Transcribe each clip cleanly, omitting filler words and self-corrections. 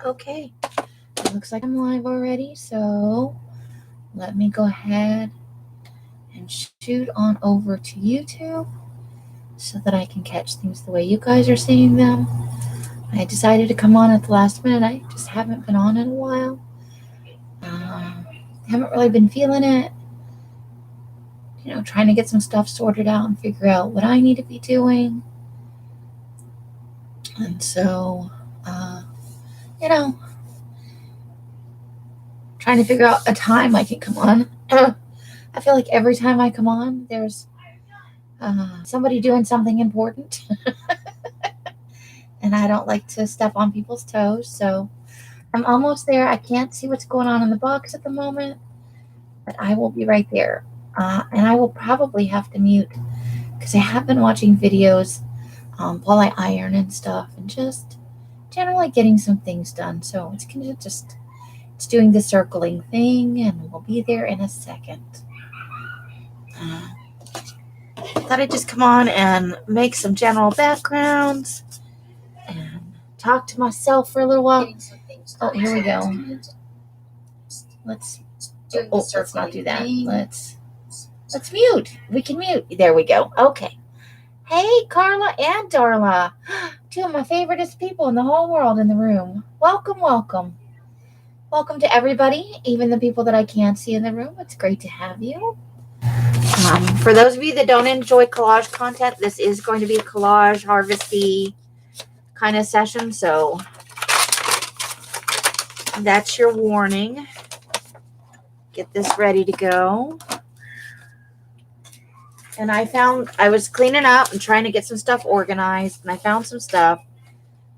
Okay, it looks like I'm live already, so let me go ahead and shoot on over to YouTube so that I can catch things the way you guys are seeing them. I decided to come on at the last minute. I just haven't been on in a while. Haven't really been feeling it. Trying to get some stuff sorted out and figure out what I need to be doing. And so, trying to figure out a time I can come on. I feel like every time I come on, there's somebody doing something important. And I don't like to step on people's toes. So I'm almost there. I can't see what's going on in the box at the moment, but I will be right there. And I will probably have to mute because I have been watching videos while I iron and stuff and just generally getting some things done. So it's going to it's doing the circling thing, and we'll be there in a second. Thought I'd just come on and make some general backgrounds and talk to myself for a little while. Oh, here we go. Let's not do that. Let's mute. We can mute. There we go. Okay. Hey, Carla and Darla, two of my favoriteest people in the whole world in the room. Welcome, welcome. Welcome to everybody, even the people that I can't see in the room. It's great to have you. For those of you that don't enjoy collage content, this is going to be a collage harvesty kind of session, so that's your warning. Get this ready to go. And I was cleaning up and trying to get some stuff organized, and I found some stuff.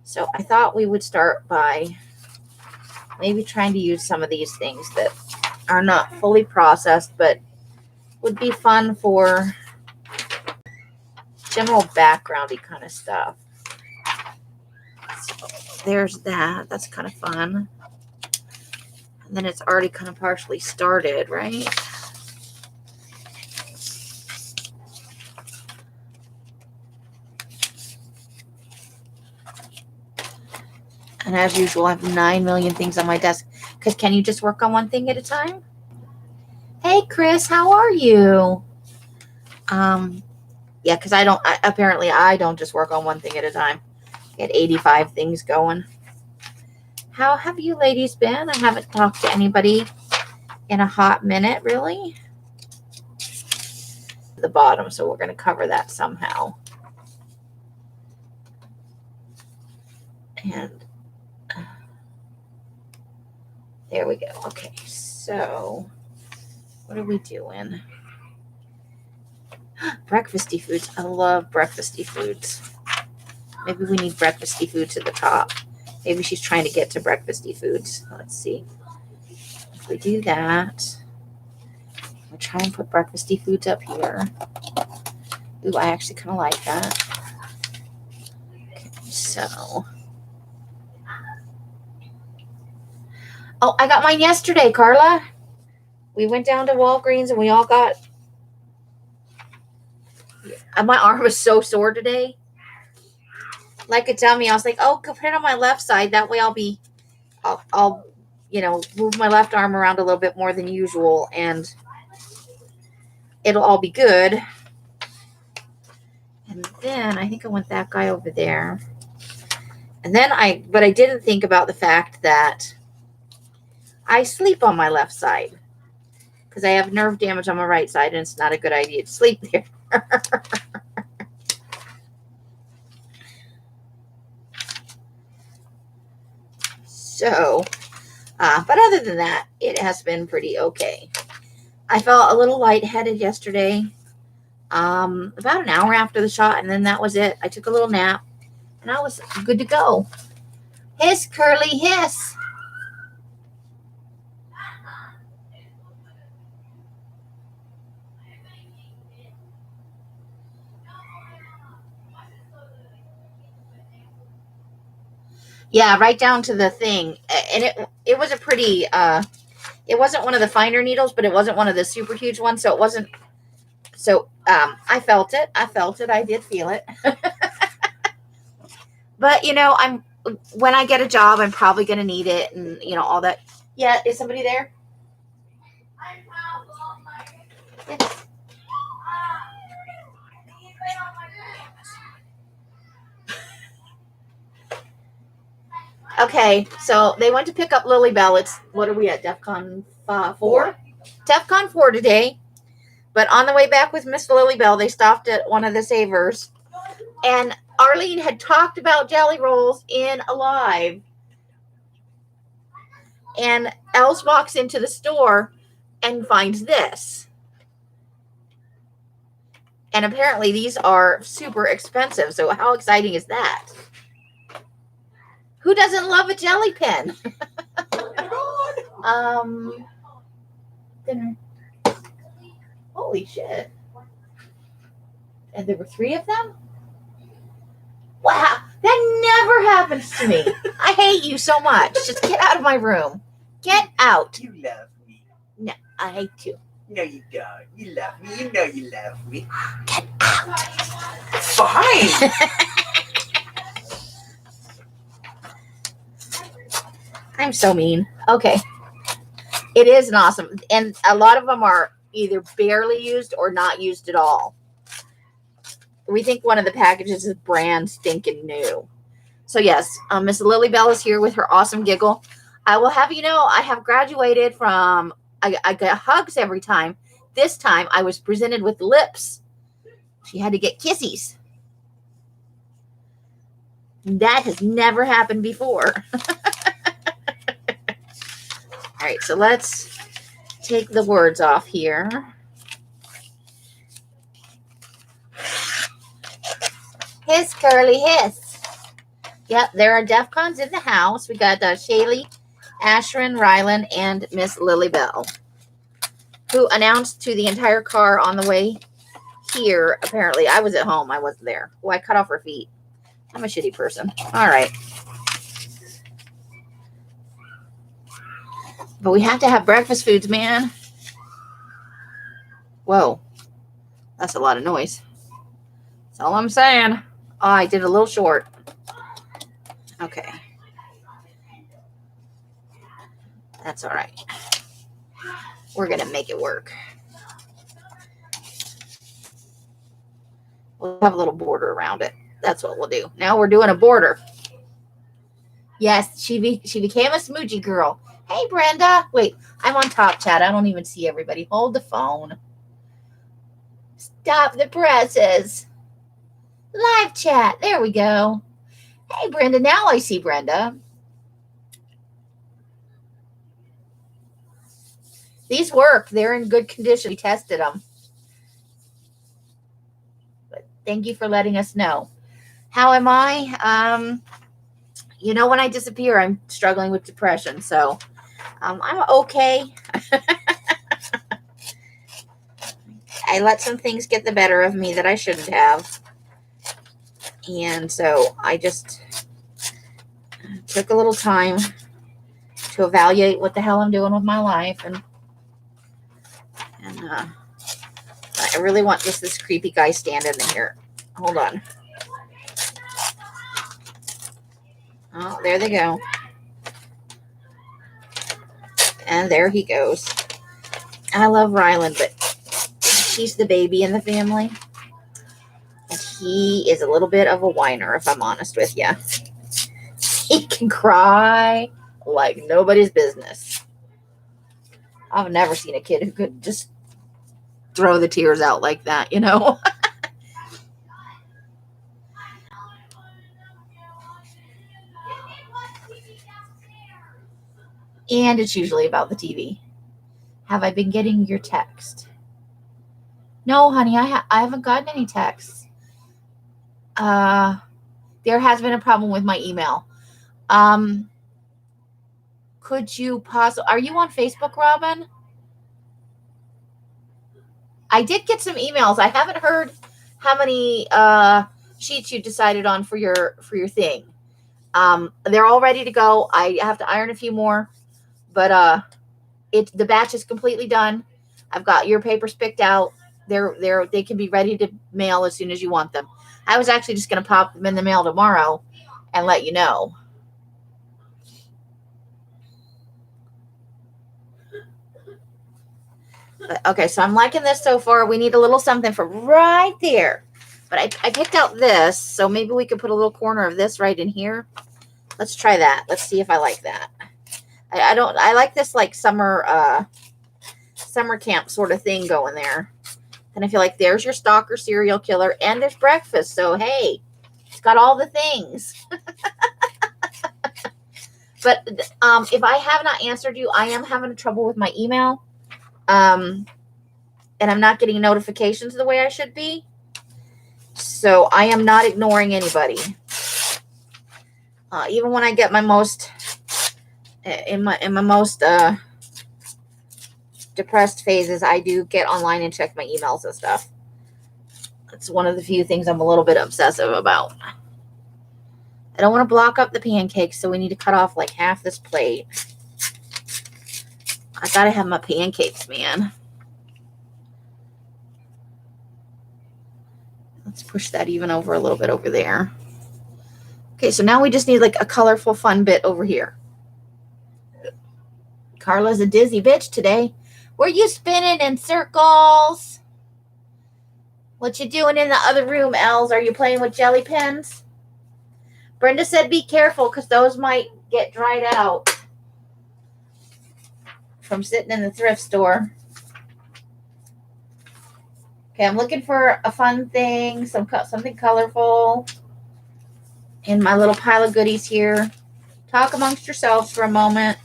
So I thought we would start by maybe trying to use some of these things that are not fully processed, but would be fun for general backgroundy kind of stuff. So there's that. That's kind of fun. And then it's already kind of partially started, right? And as usual, I have 9 million things on my desk. Because can you just work on one thing at a time? Hey, Chris, how are you? Yeah, because I don't just work on one thing at a time. I get 85 things going. How have you ladies been? I haven't talked to anybody in a hot minute, really. The bottom, so we're going to cover that somehow. And there we go. Okay, so what are we doing? Breakfasty foods. I love breakfasty foods. Maybe we need breakfasty foods at the top. Maybe she's trying to get to breakfasty foods. Let's see. If we do that, we'll try and put breakfasty foods up here. Ooh, I actually kind of like that. Okay, so. Oh, I got mine yesterday, Carla. We went down to Walgreens and we all got. My arm was so sore today. Like a dummy, I was like, "Oh, go put it on my left side. That way, I'll move my left arm around a little bit more than usual, and it'll all be good." And then I think I want that guy over there. And then but I didn't think about the fact that I sleep on my left side because I have nerve damage on my right side, and it's not a good idea to sleep there. So, but other than that, it has been pretty okay. I felt a little lightheaded yesterday, about an hour after the shot, and then that was it. I took a little nap, and I was good to go. Hiss, Curly, hiss. Yeah, right down to the thing. And it was a pretty, it wasn't one of the finer needles, but it wasn't one of the super huge ones. So it wasn't, I felt it. I did feel it. But, when I get a job, I'm probably going to need it and, all that. Yeah, is somebody there? Yes. Okay, so they went to pick up Lily Bell. What are we at, DEFCON 4? DEFCON 4 today. But on the way back with Miss Lily Bell, they stopped at one of the Savers. And Arlene had talked about jelly rolls in Alive. And Els walks into the store and finds this. And apparently these are super expensive. So how exciting is that? Who doesn't love a jelly pen? Dinner. Holy shit. And there were 3 of them? Wow, that never happens to me. I hate you so much. Just get out of my room. Get out. You love me. No, I hate you. No, you don't. You love me. You know you love me. Get out. Fine. I'm so mean. Okay. It is an awesome. And a lot of them are either barely used or not used at all. We think one of the packages is brand stinking new. So yes, Miss Lily Bell is here with her awesome giggle. I will have you know, I have graduated from, I get hugs every time. This time I was presented with lips. She had to get kissies. That has never happened before. All right, so let's take the words off here. Hiss, Curly, hiss. Yep, there are DEFCONs in the house. We got Shaylee, Ashrin, Rylan, and Miss Lily Bell, who announced to the entire car on the way here. Apparently, I was at home. I wasn't there. Oh, I cut off her feet. I'm a shitty person. All right. But we have to have breakfast foods, man. Whoa. That's a lot of noise. That's all I'm saying. Oh, I did a little short. Okay. That's all right. We're going to make it work. We'll have a little border around it. That's what we'll do. Now we're doing a border. Yes, she became a smoochie girl. Hey, Brenda. Wait, I'm on top chat. I don't even see everybody. Hold the phone. Stop the presses. Live chat. There we go. Hey, Brenda. Now I see Brenda. These work. They're in good condition. We tested them. But thank you for letting us know. How am I? When I disappear, I'm struggling with depression. So I'm okay. I let some things get the better of me that I shouldn't have. And so I just took a little time to evaluate what the hell I'm doing with my life. And I really want just this creepy guy standing here. Hold on. Oh, there they go. And there he goes. I love Rylan, but she's the baby in the family. And he is a little bit of a whiner, if I'm honest with you. He can cry like nobody's business. I've never seen a kid who could just throw the tears out like that, And it's usually about the TV. Have I been getting your text? No, honey, I haven't gotten any texts. There has been a problem with my email. Could you are you on Facebook, Robin? I did get some emails. I haven't heard how many sheets you decided on for your thing. They're all ready to go. I have to iron a few more, but the batch is completely done. I've got your papers picked out. They can be ready to mail as soon as you want them. I was actually just going to pop them in the mail tomorrow and let you know. Okay, so I'm liking this so far. We need a little something for right there. But I picked out this, so maybe we could put a little corner of this right in here. Let's try that. Let's see if I like that. I like this like summer camp sort of thing going there. And I feel like there's your stalker serial killer and there's breakfast. So hey, it's got all the things. But if I have not answered you, I am having trouble with my email. And I'm not getting notifications the way I should be. So I am not ignoring anybody. Even when I get my most in my most depressed phases, I do get online and check my emails and stuff. It's one of the few things I'm a little bit obsessive about. I don't want to block up the pancakes, so we need to cut off like half this plate. I gotta have my pancakes, man. Let's push that even over a little bit over there. Okay, so now we just need like a colorful fun bit over here. Carla's a dizzy bitch today. Were you spinning in circles? What you doing in the other room, Els? Are you playing with jelly pens? Brenda said be careful because those might get dried out from sitting in the thrift store. Okay, I'm looking for a fun thing, something colorful in my little pile of goodies here. Talk amongst yourselves for a moment.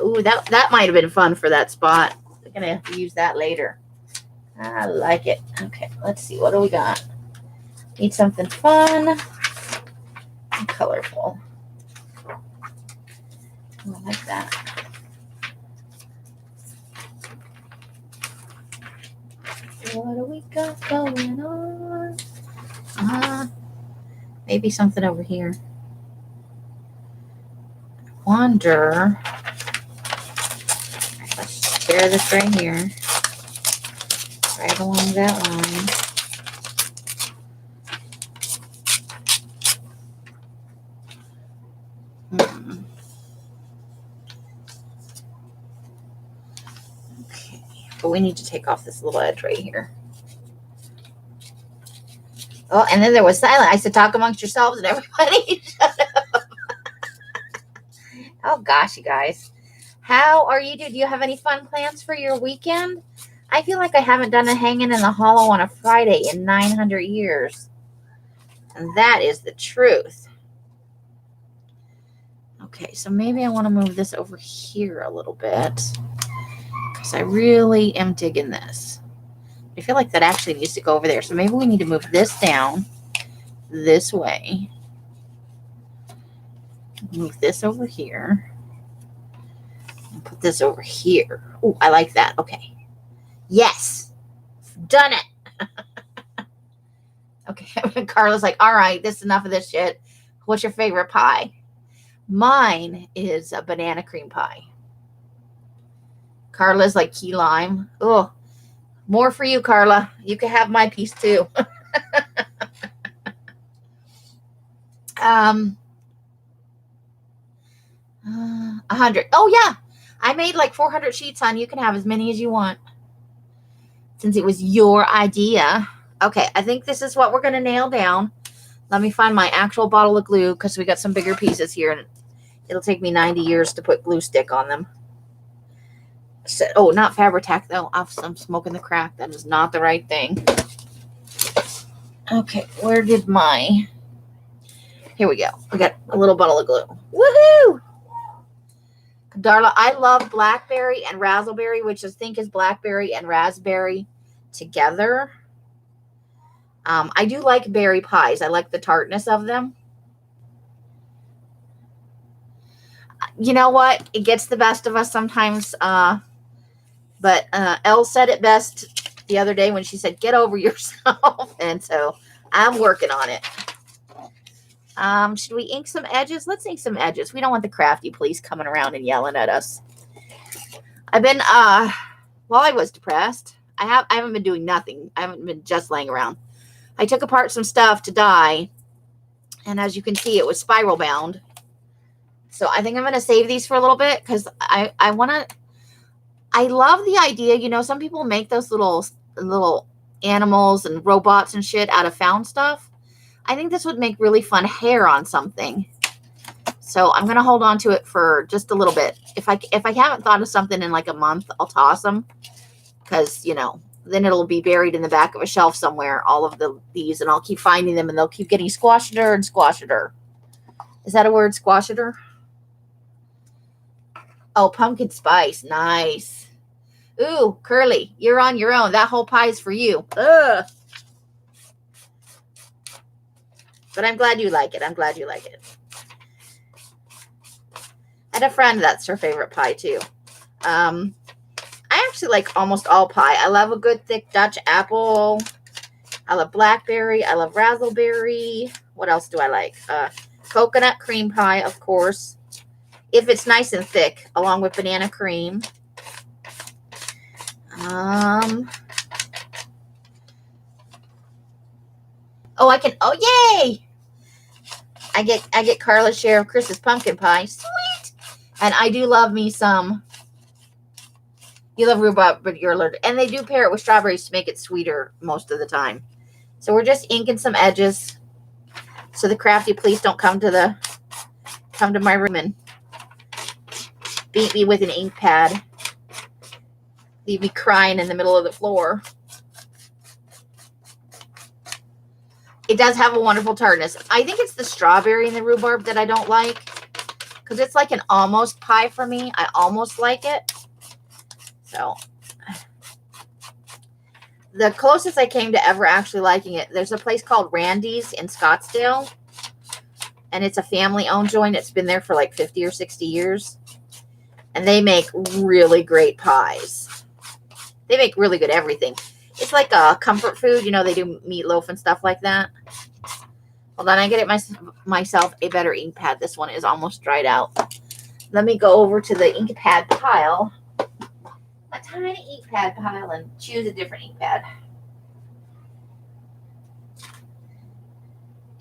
Ooh, that might have been fun for that spot. We're gonna have to use that later. I like it. Okay, let's see. What do we got? Need something fun and colorful. I like that. What do we got going on? Maybe something over here. Wonder. Let's share this right here. Right along that line. Okay, but we need to take off this little edge right here. Oh, and then there was silence. I said, talk amongst yourselves, and everybody shut up. Oh, gosh, you guys. How are you? Do you have any fun plans for your weekend? I feel like I haven't done a hanging in the hollow on a Friday in 900 years. And that is the truth. Okay, so maybe I want to move this over here a little bit. Because I really am digging this. I feel like that actually needs to go over there. So maybe we need to move this down this way. Move this over here. And put this over here. Oh, I like that. Okay. Yes. Done it. Okay. Carla's like, all right, this is enough of this shit. What's your favorite pie? Mine is a banana cream pie. Carla's like key lime. Oh, more for you, Carla. You can have my piece too. 100. Oh yeah, I made like 400 sheets on. You can have as many as you want, since it was your idea. Okay, I think this is what we're gonna nail down. Let me find my actual bottle of glue because we got some bigger pieces here, and it'll take me 90 years to put glue stick on them. So, oh, not Fabri-Tac though. I'm smoking the crack. That is not the right thing. Okay, where did my... Here we go. We got a little bottle of glue. Woohoo! Darla, I love blackberry and raspberry, which I think is blackberry and raspberry together. I do like berry pies. I like the tartness of them. You know what? It gets the best of us sometimes. But Elle said it best the other day when she said, get over yourself. And so I'm working on it. Should we ink some edges? Let's ink some edges. We don't want the crafty police coming around and yelling at us. I've been, while I was depressed, I haven't been doing nothing. I haven't been just laying around. I took apart some stuff to dye, and as you can see, it was spiral bound. So I think I'm going to save these for a little bit because I love the idea. You know, some people make those little animals and robots and shit out of found stuff. I think this would make really fun hair on something. So I'm going to hold on to it for just a little bit. If I haven't thought of something in like a month, I'll toss them because, you know, then it'll be buried in the back of a shelf somewhere, all of these, and I'll keep finding them and they'll keep getting squashed-er and squashed-er. Is that a word, squashed-er? Oh, pumpkin spice. Nice. Ooh, Curly, you're on your own. That whole pie is for you. Ugh. But I'm glad you like it. I'm glad you like it. I had a friend that's her favorite pie, too. I actually like almost all pie. I love a good thick Dutch apple. I love blackberry. I love raspberry. What else do I like? Coconut cream pie, of course. If it's nice and thick, along with banana cream. Oh, yay! I get Carla's share of Chris's pumpkin pie. Sweet! And I do love me some. You love rhubarb, but you're allergic. And they do pair it with strawberries to make it sweeter most of the time. So we're just inking some edges. So the crafty police don't come to my room and beat me with an ink pad. Leave me crying in the middle of the floor. It does have a wonderful tartness. I think it's the strawberry and the rhubarb that I don't like. Because it's like an almost pie for me. I almost like it. So, the closest I came to ever actually liking it, there's a place called Randy's in Scottsdale. And it's a family-owned joint. It's been there for like 50 or 60 years. And they make really great pies. They make really good everything. It's like a comfort food. You know, they do meatloaf and stuff like that. Hold on, I get it myself a better ink pad. This one is almost dried out. Let me go over to the ink pad pile. A tiny ink pad pile and choose a different ink pad.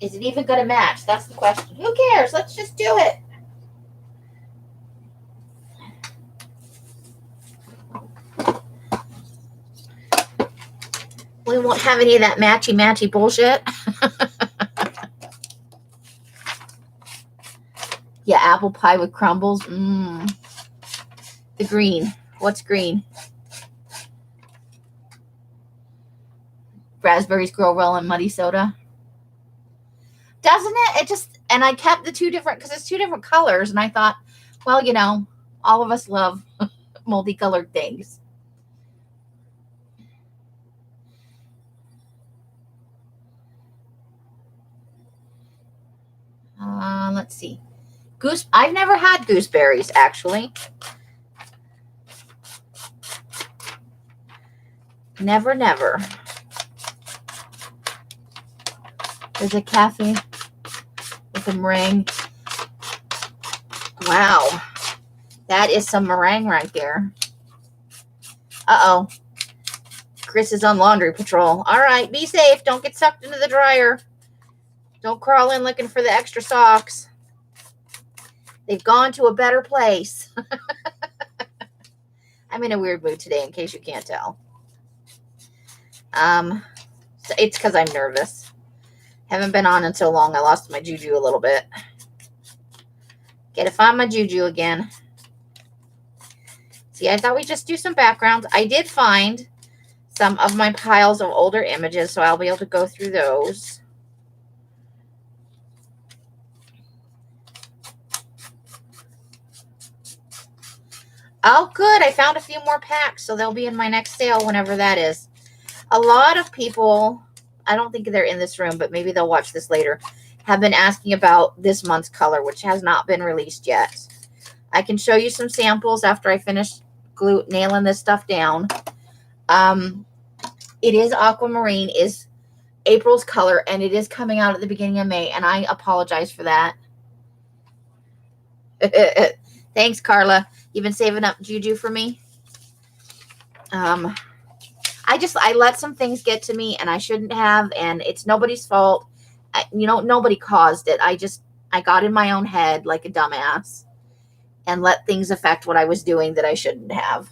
Is it even going to match? That's the question. Who cares? Let's just do it. We won't have any of that matchy bullshit. Yeah, apple pie with crumbles. The green. What's green? Raspberries, Girl Roll, and Muddy Soda. Doesn't it? It just, and I kept the two different, because it's two different colors, and I thought, well, you know, all of us love multicolored things. Let's see. I've never had gooseberries, actually. Never. There's a cafe with a meringue. Wow. That is some meringue right there. Uh-oh. Chris is on laundry patrol. All right, be safe. Don't get sucked into the dryer. Don't crawl in looking for the extra socks. They've gone to a better place. I'm in a weird mood today, in case you can't tell. So it's because I'm nervous. Haven't been on in so long, I lost my juju a little bit. Gotta find my juju again. See, I thought we'd just do some backgrounds. I did find some of my piles of older images, so I'll be able to go through those. Oh, good. I found a few more packs, so they'll be in my next sale whenever that is. A lot of people, I don't think they're in this room, but maybe they'll watch this later, have been asking about this month's color, which has not been released yet. I can show you some samples after I finish nailing this stuff down. It is aquamarine, is April's color, and it is coming out at the beginning of May, and I apologize for that. Thanks, Carla. You've been saving up juju for me. I let some things get to me and I shouldn't have, and it's nobody's fault. Nobody caused it. I got in my own head like a dumbass and let things affect what I was doing that I shouldn't have.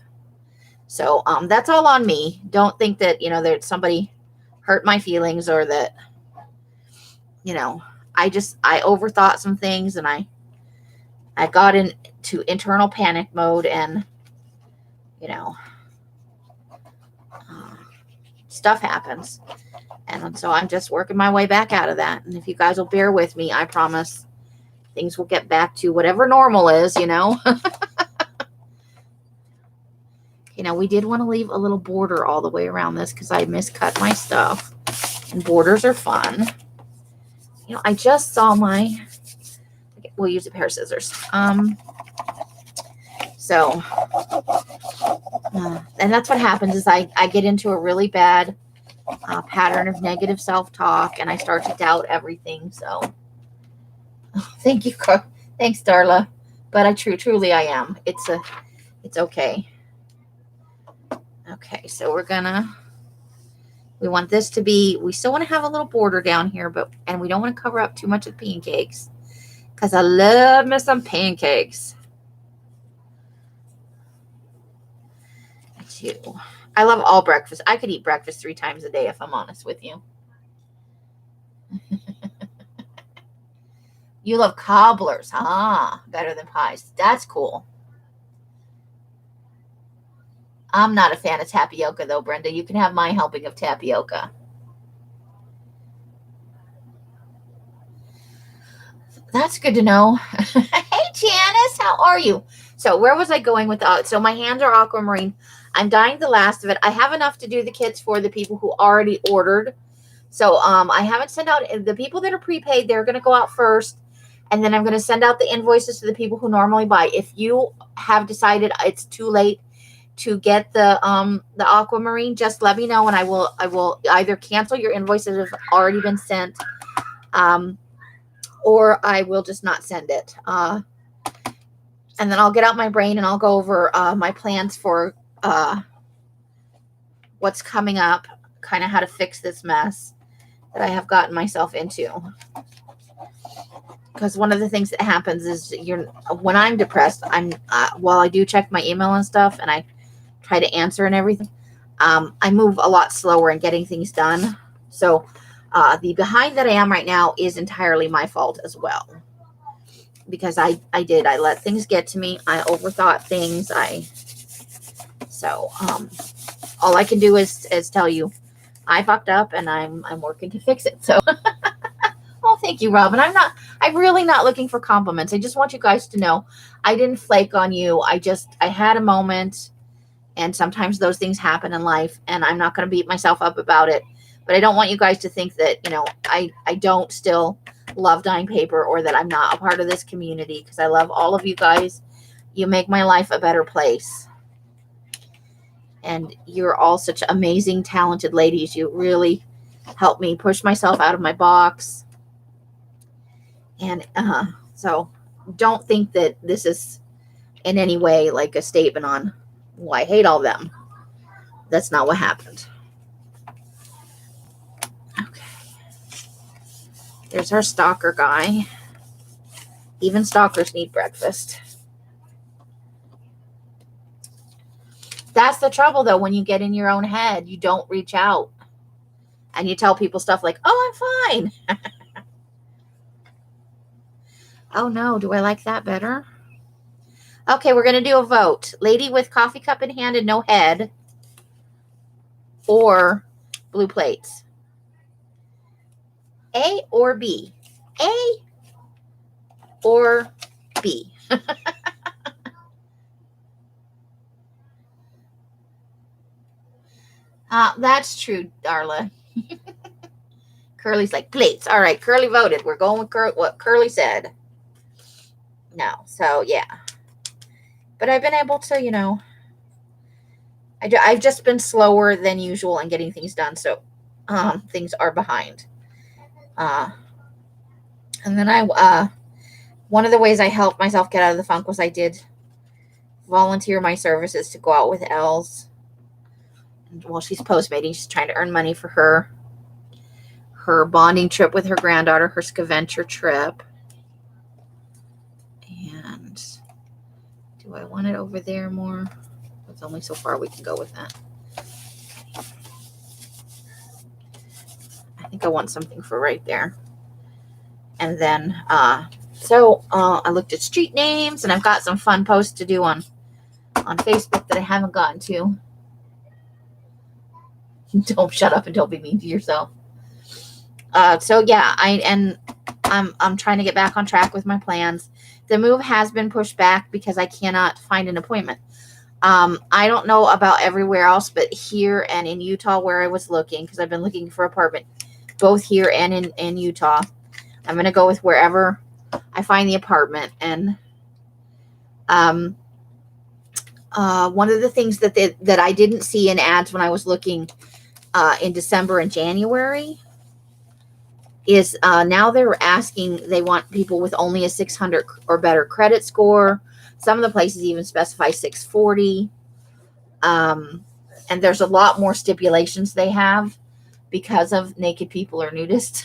So that's all on me. Don't think that, that somebody hurt my feelings or that, I overthought some things and I got into internal panic mode and, stuff happens. And so I'm just working my way back out of that. And if you guys will bear with me, I promise things will get back to whatever normal is, we did want to leave a little border all the way around this because I miscut my stuff. And borders are fun. I just saw we'll use a pair of scissors. So, and that's what happens is I get into a really bad pattern of negative self-talk and I start to doubt everything. So, thank you. Thanks, Darla. But I truly I am. It's okay. Okay, so we want this to be, we still want to have a little border down here, and we don't want to cover up too much of the pancakes because I love me some pancakes. I do. I love all breakfast. I could eat breakfast 3 times a day if I'm honest with you. You love cobblers, huh? Better than pies. That's cool. I'm not a fan of tapioca, though, Brenda. You can have my helping of tapioca. That's good to know. Hey, Janice, how are you? So where was I going with so my hands are aquamarine. I'm dyeing the last of it. I have enough to do the kits for the people who already ordered. So I haven't sent out the people that are prepaid. They're going to go out first. And then I'm going to send out the invoices to the people who normally buy. If you have decided it's too late to get the aquamarine, just let me know and I will either cancel your invoices that have already been sent, or I will just not send it. And then I'll get out my brain and I'll go over my plans for what's coming up, kind of how to fix this mess that I have gotten myself into. Because one of the things that happens is when I'm depressed, while I do check my email and stuff and I try to answer and everything, I move a lot slower in getting things done. So the behind that I am right now is entirely my fault as well. Because I let things get to me. I overthought things. All I can do is tell you I fucked up and I'm working to fix it. So oh, thank you, Robin. I'm really not looking for compliments. I just want you guys to know I didn't flake on you. I had a moment, and sometimes those things happen in life, and I'm not going to beat myself up about it. But I don't want you guys to think that, I don't still love dyeing paper or that I'm not a part of this community, because I love all of you guys. You make my life a better place. And you're all such amazing, talented ladies. You really help me push myself out of my box. And so don't think that this is in any way like a statement on, well, I hate all them. That's not what happened. Okay. There's our stalker guy. Even stalkers need breakfast. That's the trouble, though. When you get in your own head, you don't reach out. And you tell people stuff like, oh, I'm fine. Oh, no. Do I like that better? Okay, we're going to do a vote. Lady with coffee cup in hand and no head. Or blue plates. A or B? A or B? That's true, Darla. Curly's like, plates. All right, Curly voted. We're going with what Curly said. No, so yeah. But I've been able to, I've just been slower than usual in getting things done. So things are behind. And then one of the ways I helped myself get out of the funk was I did volunteer my services to go out with Els Well, she's postmating. She's trying to earn money for her bonding trip with her granddaughter, her scavenger trip. And do I want it over there more? There's only so far we can go with that. I think I want something for right there. And then, I looked at street names, and I've got some fun posts to do on Facebook that I haven't gotten to. Don't shut up and don't be mean to yourself. I'm trying to get back on track with my plans. The move has been pushed back because I cannot find an appointment. I don't know about everywhere else, but here and in Utah where I was looking, because I've been looking for apartment both here and in Utah. I'm going to go with wherever I find the apartment. And one of the things that I didn't see in ads when I was looking in December and January is now they want people with only a 600 or better credit score. Some of the places even specify 640. And there's a lot more stipulations they have because of naked people or nudists.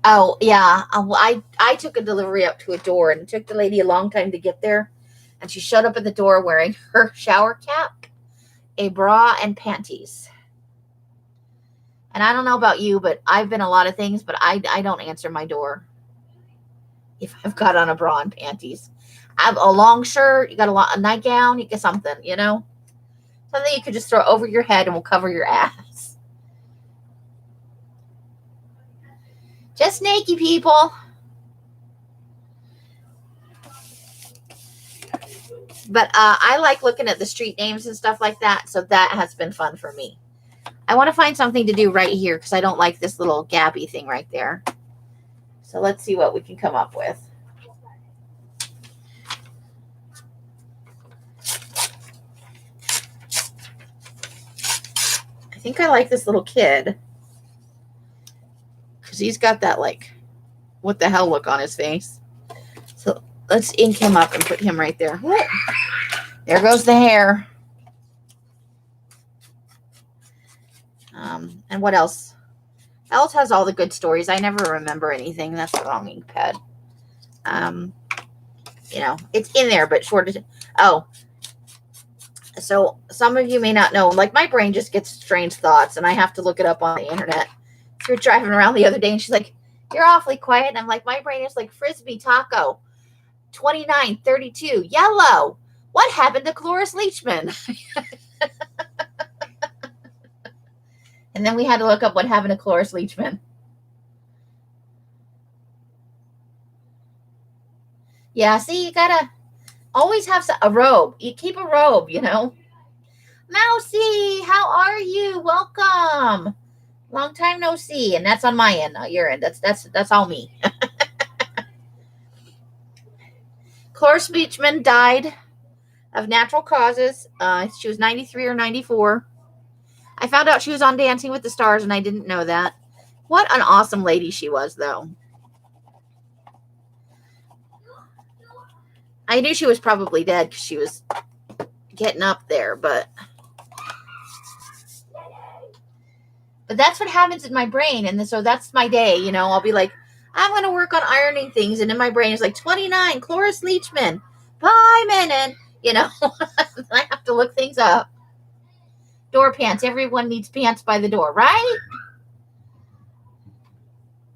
Oh, yeah. I took a delivery up to a door, and it took the lady a long time to get there. And she showed up at the door wearing her shower cap, a bra, and panties. And I don't know about you, but I've been a lot of things, but I don't answer my door if I've got on a bra and panties. I have a long shirt, you got a nightgown, you get something, something you could just throw over your head and will cover your ass. Just naked people. But I like looking at the street names and stuff like that, so that has been fun for me. I want to find something to do right here because I don't like this little gappy thing right there. So let's see what we can come up with. I think I like this little kid because he's got that what the hell look on his face. So let's ink him up and put him right there. Whoa. There goes the hair. And what else? Alice has all the good stories. I never remember anything. That's the wrong ink pad. It's in there, but short. Oh, so some of you may not know, my brain just gets strange thoughts, and I have to look it up on the internet. So we were driving around the other day, and she's like, "You're awfully quiet." And I'm like, my brain is like Frisbee taco, 2932, yellow. What happened to Cloris Leachman? And then we had to look up what happened to Cloris Leachman. Yeah, see, you gotta always have a robe. You keep a robe, Mousy, how are you? Welcome. Long time no see. And that's on my end, not your end. That's all me. Cloris Leachman died of natural causes. She was 93 or 94. I found out she was on Dancing with the Stars, and I didn't know that. What an awesome lady she was, though. I knew she was probably dead because she was getting up there, but that's what happens in my brain, and so that's my day, I'll be like, I'm going to work on ironing things, and in my brain is like 29, Cloris Leachman, bye, Menon, I have to look things up. Door pants. Everyone needs pants by the door, right?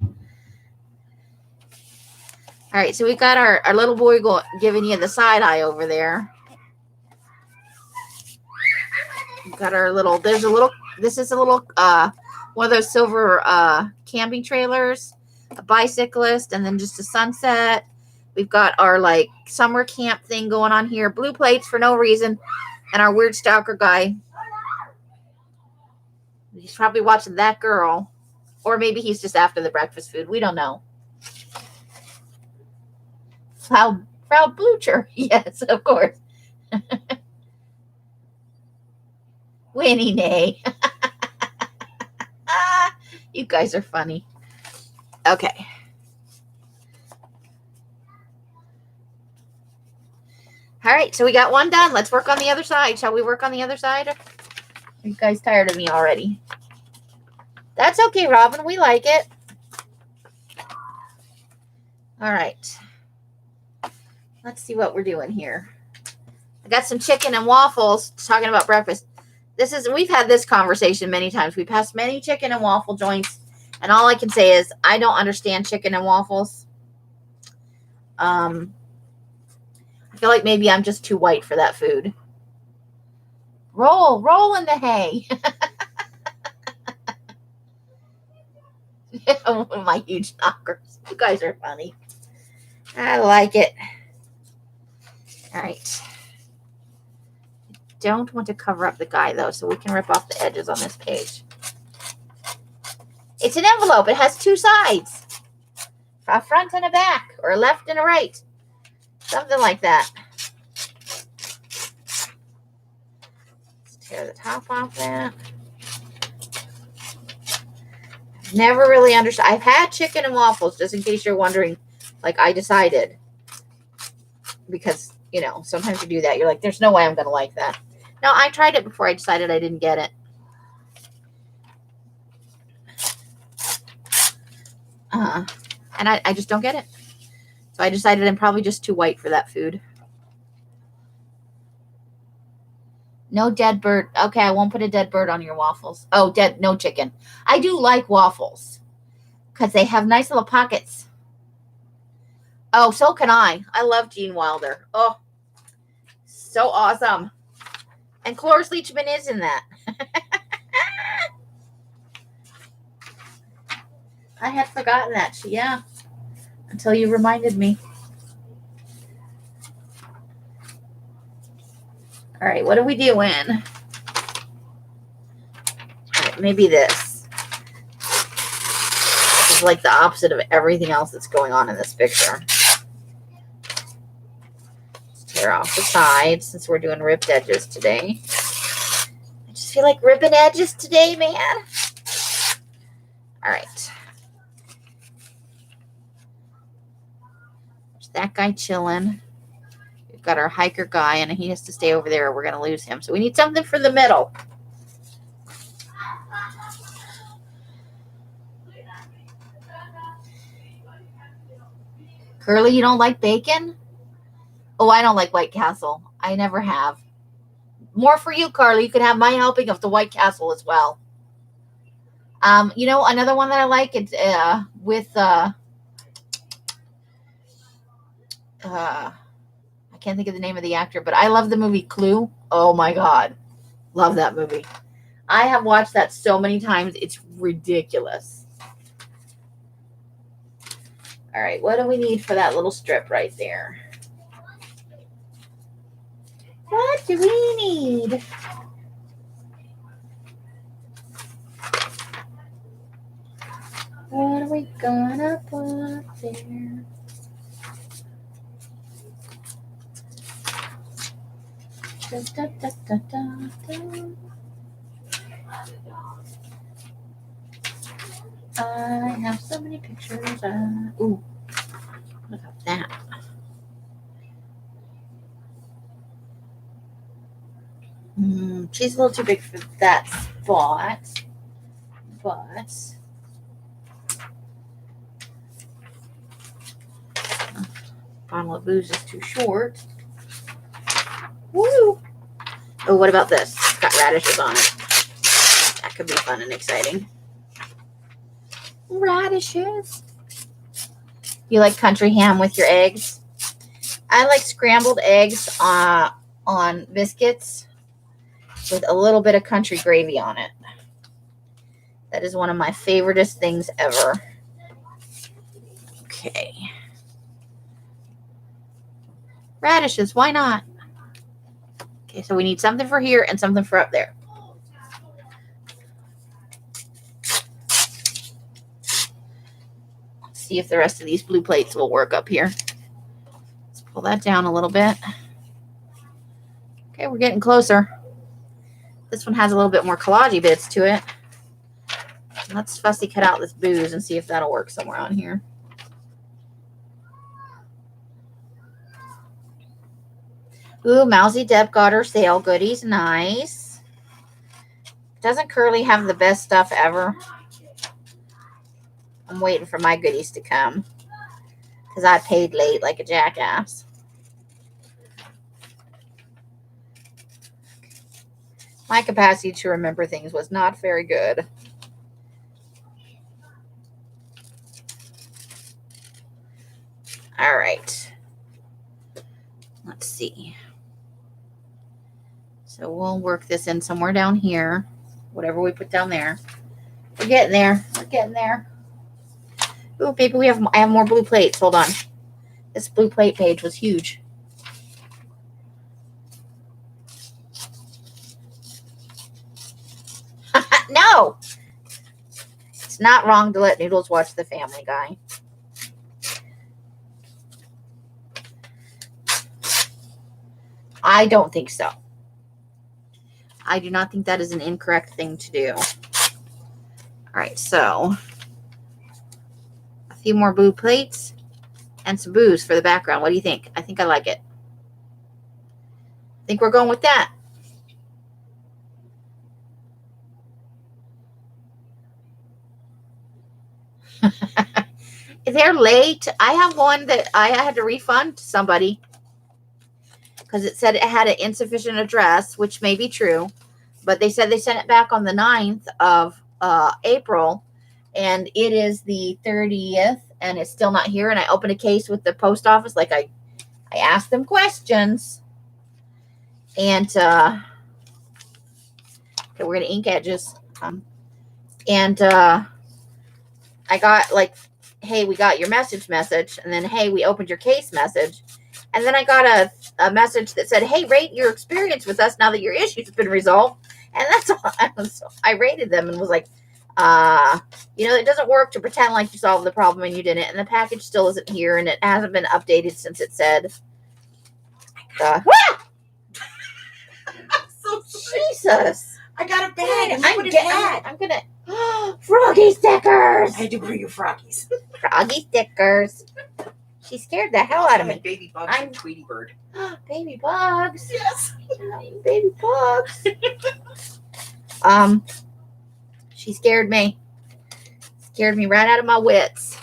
All right, so we got our little boy giving you the side eye over there. We've got our little, this is a little, one of those silver camping trailers, a bicyclist, and then just a sunset. We've got our summer camp thing going on here, blue plates for no reason, and our weird stalker guy. He's probably watching that girl, or maybe he's just after the breakfast food. We don't know. Frau Blucher. Yes, of course. Winnie Nay. You guys are funny. Okay. All right, so we got one done. Let's work on the other side. Shall we work on the other side? Are you guys tired of me already? That's okay, Robin. We like it. All right. Let's see what we're doing here. I got some chicken and waffles. Talking about breakfast. We've had this conversation many times. We passed many chicken and waffle joints, and all I can say is I don't understand chicken and waffles. I feel like maybe I'm just too white for that food. Roll in the hay. My huge knockers. You guys are funny. I like it. All right. Don't want to cover up the guy though, so we can rip off the edges on this page. It's an envelope. It has two sides. A front and a back, or a left and a right. Something like that. Let's tear the top off that. Never really understood. I've had chicken and waffles, just in case you're wondering, like I decided. Because, you know, sometimes you do that. You're like, there's no way I'm going to like that. No, I tried it before I decided I didn't get it. And I just don't get it. So I decided I'm probably just too white for that food. No dead bird. Okay, I won't put a dead bird on your waffles. Oh, no chicken. I do like waffles because they have nice little pockets. Oh, so can I. I love Gene Wilder. Oh, so awesome. And Cloris Leachman is in that. I had forgotten that. Yeah. Until you reminded me. All right, what are we doing? All right, maybe this. This is like the opposite of everything else that's going on in this picture. Let's tear off the sides since we're doing ripped edges today. I just feel like ripping edges today, man. All right. There's that guy chilling. We've got our hiker guy, and he has to stay over there or we're going to lose him. So we need something for the middle. Curly, you don't like bacon? Oh, I don't like White Castle. I never have. More for you, Carly. You can have my helping of the White Castle as well. You know, another one that I like, it's with I can't think of the name of the actor, but I love the movie Clue. Oh my God. Love that movie. I have watched that so many times. It's ridiculous. All right. What do we need for that little strip right there? What do we need? What are we gonna put there? Da, da, da, da, da, da. I have so many pictures. Ooh, look at that. She's a little too big for that spot, but bottle of booze is too short. Woo! Oh, what about this? It's got radishes on it. That could be fun and exciting. Radishes. You like country ham with your eggs? I like scrambled eggs on biscuits with a little bit of country gravy on it. That is one of my favoriteest things ever. Okay. Radishes, why not? Okay, so we need something for here and something for up there. Let's see if the rest of these blue plates will work up here. Let's pull that down a little bit. Okay, we're getting closer. This one has a little bit more collagey bits to it. Let's fussy cut out this booze and see if that'll work somewhere on here. Ooh, Mousy Deb got her sale goodies. Nice. Doesn't Curly have the best stuff ever? I'm waiting for my goodies to come because I paid late like a jackass. My capacity to remember things was not very good. All right. Let's see. So we'll work this in somewhere down here. Whatever we put down there. We're getting there. We're getting there. Ooh, baby, I have more blue plates. Hold on. This blue plate page was huge. No! It's not wrong to let Noodles watch the Family Guy. I don't think so. I do not think that is an incorrect thing to do. All right, so a few more blue plates and some booze for the background. What do you think? I think I like it. I think we're going with that. They're late. I have one that I had to refund to somebody because it said it had an insufficient address, which may be true. But they said they sent it back on the 9th of April, and it is the 30th, and it's still not here. And I opened a case with the post office. Like I asked them questions. And okay, we're going to ink edges. And I got like, hey, we got your message. And then, hey, we opened your case message. And then I got a message that said, hey, rate your experience with us now that your issue's been resolved. And that's all. So I rated them and was like, it doesn't work to pretend like you solved the problem and you didn't. And the package still isn't here, and it hasn't been updated since it said. So Jesus. I got a bag. I'm gonna Froggy stickers. I had to bring you froggies. Froggy stickers. She scared the hell out of me. Baby bugs and Tweety Bird. Baby bugs. Yes. Baby bugs. She scared me. Scared me right out of my wits.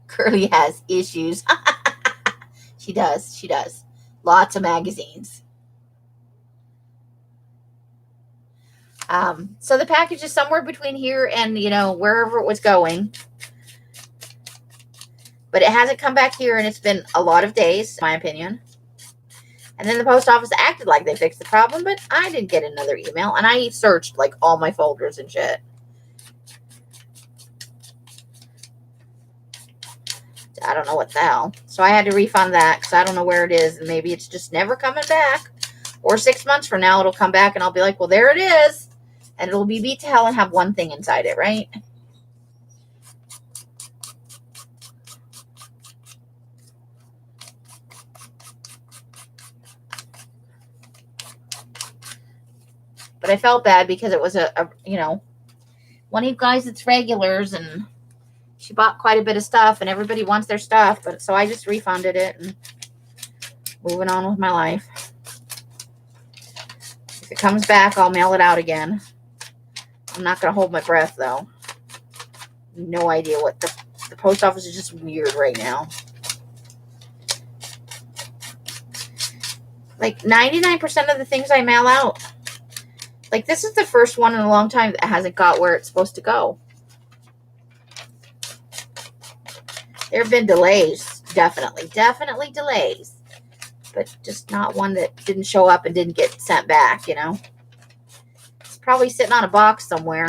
Curly has issues. She does. Lots of magazines. So the package is somewhere between here and, wherever it was going. But it hasn't come back here, and it's been a lot of days, in my opinion. And then the post office acted like they fixed the problem, but I didn't get another email. And I searched, like, all my folders and shit. I don't know what the hell. So I had to refund that because I don't know where it is. And maybe it's just never coming back. Or 6 months from now, it'll come back, and I'll be like, well, there it is. And it'll be beat to hell and have one thing inside it, right? But I felt bad because it was one of you guys that's regulars, and she bought quite a bit of stuff, and everybody wants their stuff. But so I just refunded it and moving on with my life. If it comes back, I'll mail it out again. I'm not going to hold my breath, though. No idea what the post office is just weird right now. Like 99% of the things I mail out. Like, this is the first one in a long time that hasn't got where it's supposed to go. There have been delays, definitely delays, but just not one that didn't show up and didn't get sent back, It's probably sitting on a box somewhere.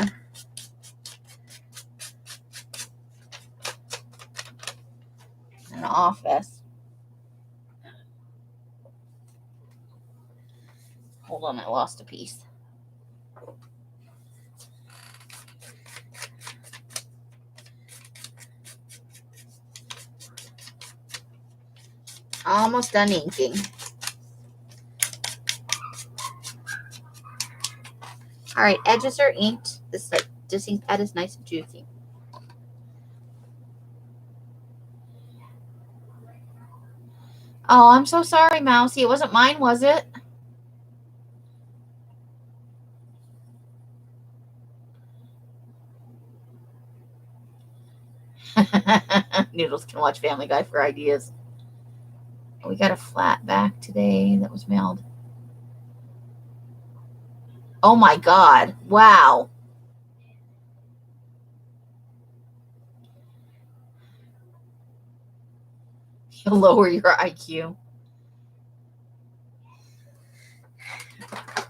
In an office. Hold on, I lost a piece. Almost done inking. All right, edges are inked. This ink pad is nice and juicy. Oh, I'm so sorry, Mousy. It wasn't mine, was it? Noodles can watch Family Guy for ideas. We got a flat back today that was mailed. Oh my God. Wow. You'll lower your IQ.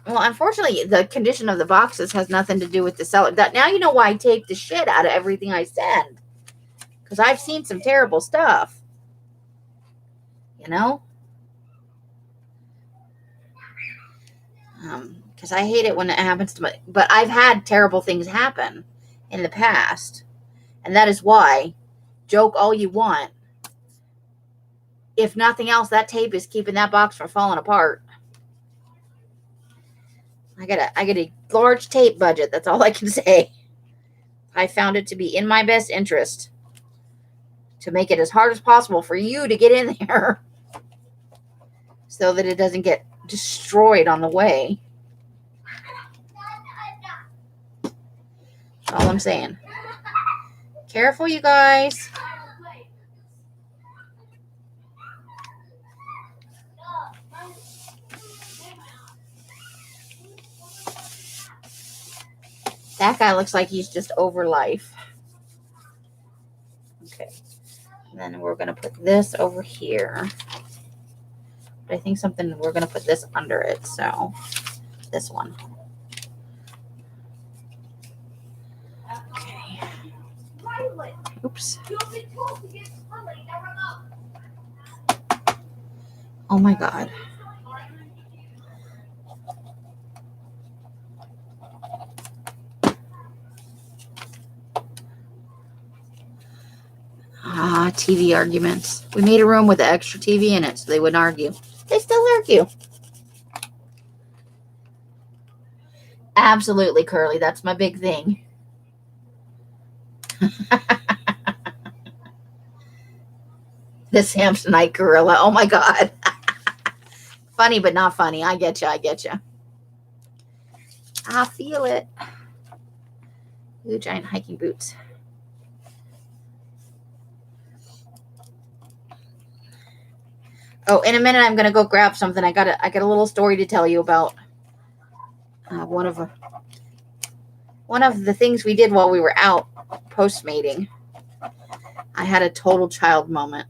Well, unfortunately, the condition of the boxes has nothing to do with the seller. Now you know why I take the shit out of everything I send. Because I've seen some terrible stuff. You know? Because I hate it when it happens to me. But I've had terrible things happen in the past. And that is why, joke all you want. If nothing else, that tape is keeping that box from falling apart. I got a large tape budget. That's all I can say. I found it to be in my best interest to make it as hard as possible for you to get in there so that it doesn't get destroyed on the way. That's all I'm saying. Careful, you guys. That guy looks like he's just over life. Okay. And then we're going to put this over here. But I think we're going to put this under it. So this one. Okay. Oops. Oh my God. TV arguments. We made a room with the extra TV in it so they wouldn't argue. They still argue. Absolutely, Curly. That's my big thing. The Samsonite gorilla. Oh my God. Funny, but not funny. I get you. I feel it. Ooh, giant hiking boots. Oh, in a minute, I'm going to go grab something. I got a little story to tell you about one of the things we did while we were out post-mating. I had a total child moment.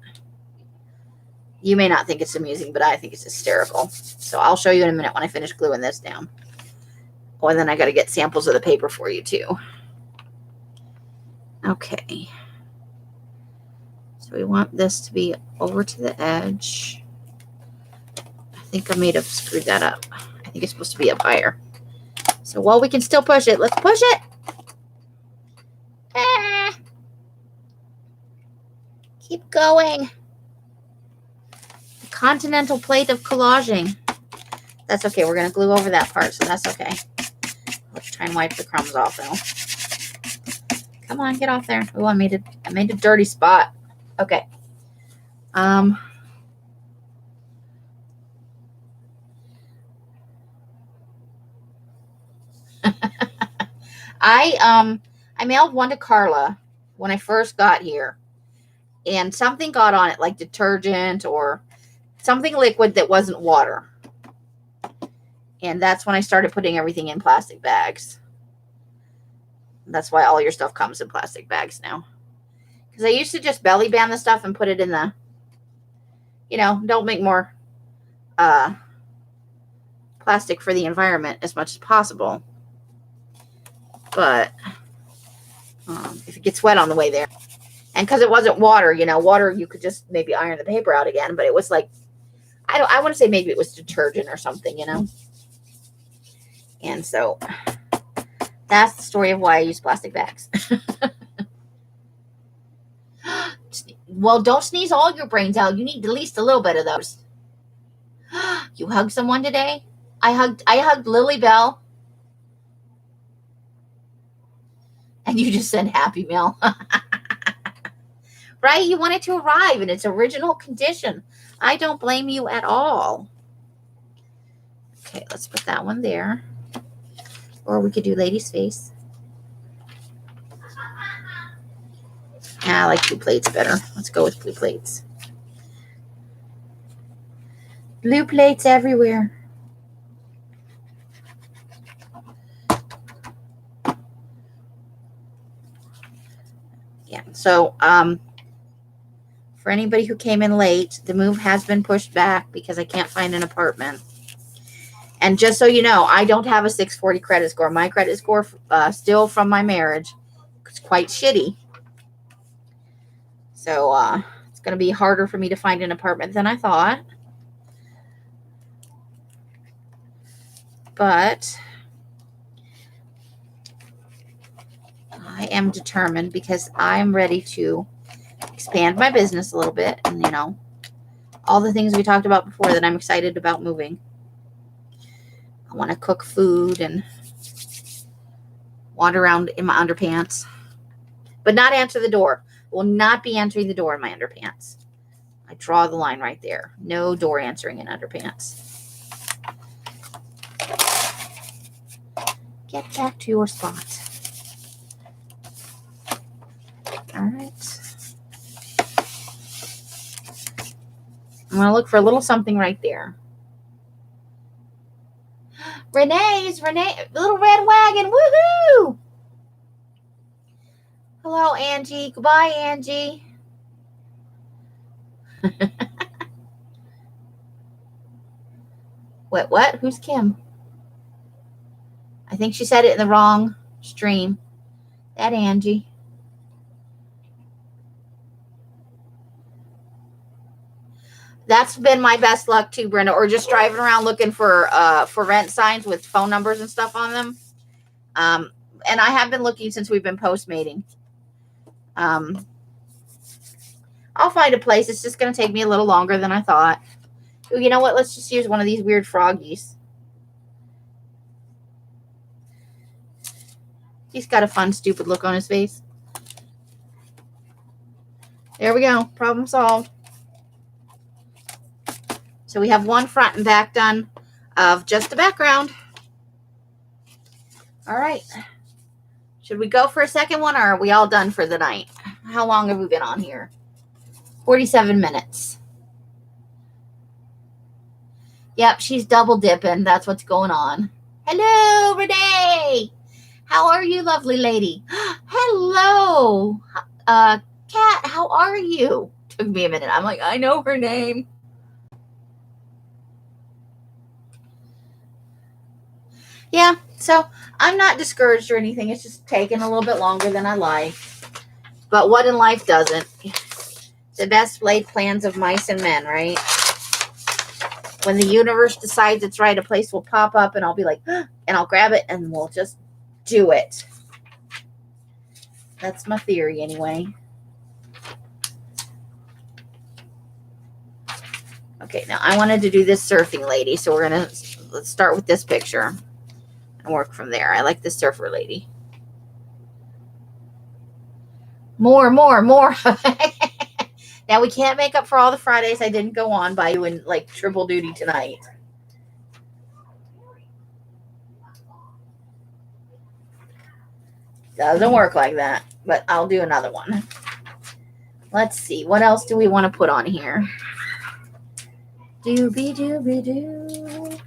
You may not think it's amusing, but I think it's hysterical. So I'll show you in a minute when I finish gluing this down. Oh, and then I got to get samples of the paper for you, too. Okay. So we want this to be over to the edge. I think I may have screwed that up. I think it's supposed to be up higher. So while we can still push it, let's push it. Keep going. The continental plate of collaging. That's okay. We're going to glue over that part, so that's okay. Let's try and wipe the crumbs off, though. Come on, get off there. Oh, I made a dirty spot. Okay. I mailed one to Carla when I first got here, and something got on it, like detergent or something liquid that wasn't water. And that's when I started putting everything in plastic bags. That's why all your stuff comes in plastic bags now. Because I used to just belly band the stuff and put it in the, don't make more plastic for the environment as much as possible. But if it gets wet on the way there, and because it wasn't water, water, you could just maybe iron the paper out again. But it was like, I want to say maybe it was detergent or something, And so that's the story of why I use plastic bags. Well, don't sneeze all your brains out. You need at least a little bit of those. You hugged someone today? I hugged Lily Bell. And you just said Happy Meal. right? You want it to arrive in its original condition. I don't blame you at all. Okay, let's put that one there. Or we could do lady's face. I like blue plates better. Let's go with blue plates. Blue plates everywhere. Yeah, so for anybody who came in late, the move has been pushed back because I can't find an apartment. And just so you know, I don't have a 640 credit score. My credit score, still from my marriage, is quite shitty. So it's going to be harder for me to find an apartment than I thought. But I am determined because I'm ready to expand my business a little bit. And, you know, all the things we talked about before that I'm excited about moving. I want to cook food and wander around in my underpants. But not answer the door. Will not be entering the door in my underpants. I draw the line right there. No door answering in underpants. Get back to your spot. All right. I'm going to look for a little something right there. Renee, little red wagon. Woohoo! Hello, Angie. Goodbye, Angie. What? Who's Kim? I think she said it in the wrong stream. That Angie. That's been my best luck too, Brenda. Or just driving around looking for rent signs with phone numbers and stuff on them. And I have been looking since we've been postmating. I'll find a place. It's just going to take me a little longer than I thought. Ooh, you know what? Let's just use one of these weird froggies. He's got a fun, stupid look on his face. There we go. Problem solved. So we have one front and back done of just the background. All right. Should we go for a second one, or are we all done for the night? How long have we been on here? 47 minutes. Yep, she's double dipping. That's what's going on. Hello, Renee. How are you, lovely lady? Hello. Kat, how are you? Took me a minute. I'm like, I know her name. Yeah, so I'm not discouraged or anything. It's just taking a little bit longer than I like. But what in life doesn't? The best laid plans of mice and men, right? When the universe decides it's right, a place will pop up and I'll be like, and I'll grab it and we'll just do it. That's my theory anyway. Okay, now I wanted to do this surfing lady, so let's start with this picture and work from there. I like this surfer lady. More. Now we can't make up for all the Fridays I didn't go on by doing like triple duty tonight. Doesn't work like that, but I'll do another one. Let's see. What else do we want to put on here? Doobie-doo.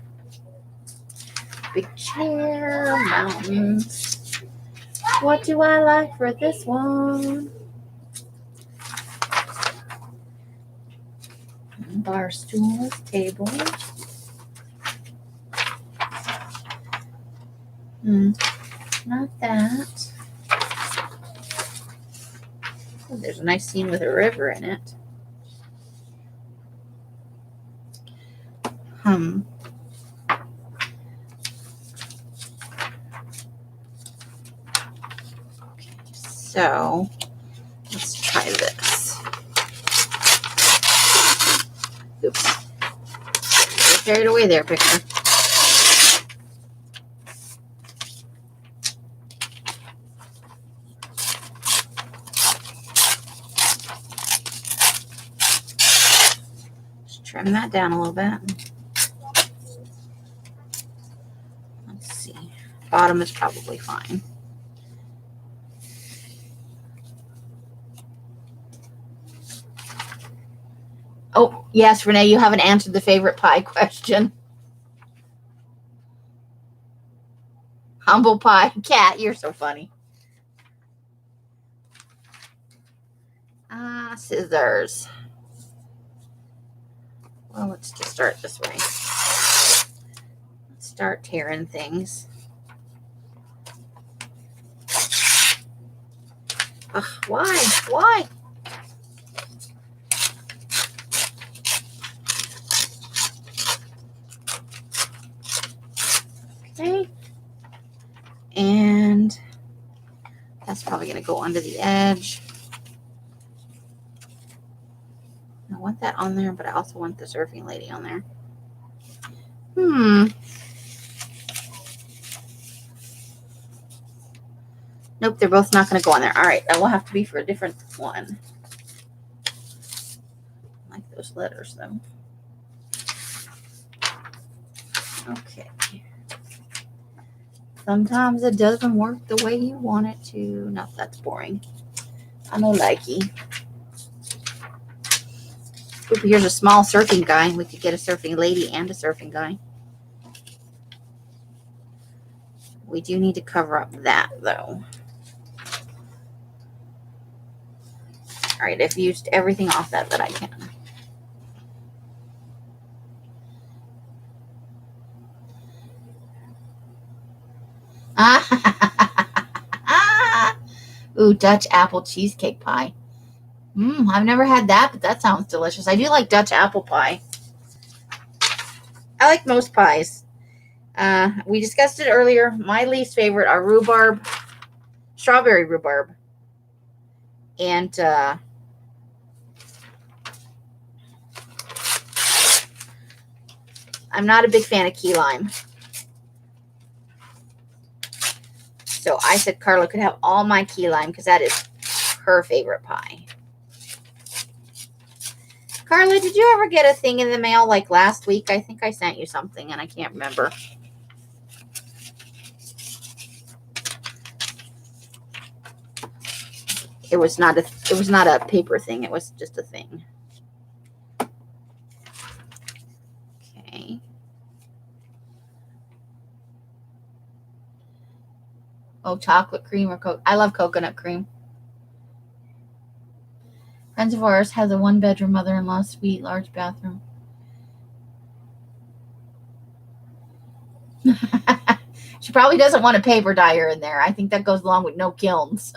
Big chair, mountains. What do I like for this one? Bar stools, table. Not that. Oh, there's a nice scene with a river in it. Okay, so let's try this. Oops. Carried away there, picture. Trim that down a little bit. Let's see. Bottom is probably fine. Oh, yes, Renee, you haven't answered the favorite pie question. Humble pie. Cat, you're so funny. Scissors. Well, let's just start this way. Let's start tearing things. Ugh, why? Why? Okay. And that's probably going to go under the edge. I want that on there, but I also want the surfing lady on there. Nope, they're both not going to go on there. All right, that will have to be for a different one. I like those letters, though. Okay. Sometimes it doesn't work the way you want it to. No, that's boring. I know likey. Ooh, here's a small surfing guy. We could get a surfing lady and a surfing guy. We do need to cover up that, though. All right, I've used everything off that I can. Ooh, Dutch apple cheesecake pie. I've never had that, but that sounds delicious. I do like Dutch apple pie. I like most pies. We discussed it earlier. My least favorite are rhubarb, strawberry rhubarb, and I'm not a big fan of key lime. So I said Carla could have all my key lime because that is her favorite pie. Carla, did you ever get a thing in the mail like last week? I think I sent you something and I can't remember. It was not a paper thing. It was just a thing. Okay. Oh, chocolate cream or I love coconut cream. Friends of ours has a one-bedroom mother-in-law suite, large bathroom. She probably doesn't want a paper dyer in there. I think that goes along with no kilns.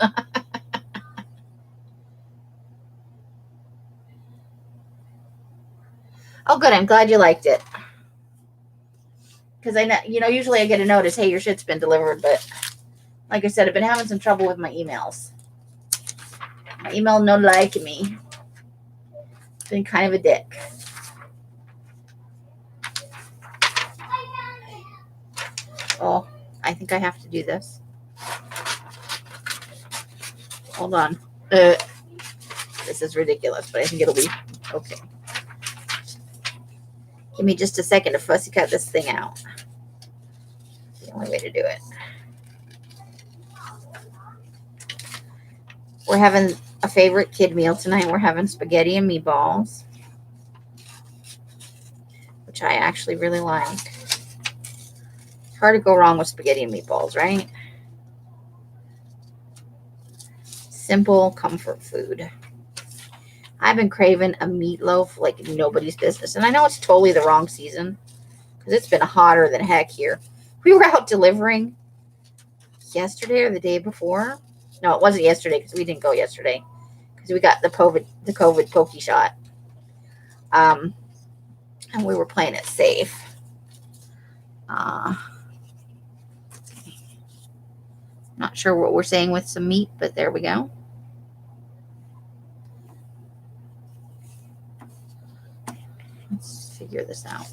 Oh, good. I'm glad you liked it. Because I know, usually I get a notice, hey, your shit's been delivered. But like I said, I've been having some trouble with my emails. My email no like me. It's been kind of a dick. Oh, I think I have to do this. Hold on. This is ridiculous, but I think it'll be okay. Give me just a second to fussy cut this thing out. It's the only way to do it. We're having a favorite kid meal tonight. We're having spaghetti and meatballs, which I actually really like. It's hard to go wrong with spaghetti and meatballs, right? Simple comfort food. I've been craving a meatloaf like nobody's business. And I know it's totally the wrong season because it's been hotter than heck here. We were out delivering yesterday or the day before. No, it wasn't yesterday because we didn't go yesterday because we got the COVID pokey shot. And we were playing it safe. Not sure what we're saying with some meat, but there we go. Let's figure this out.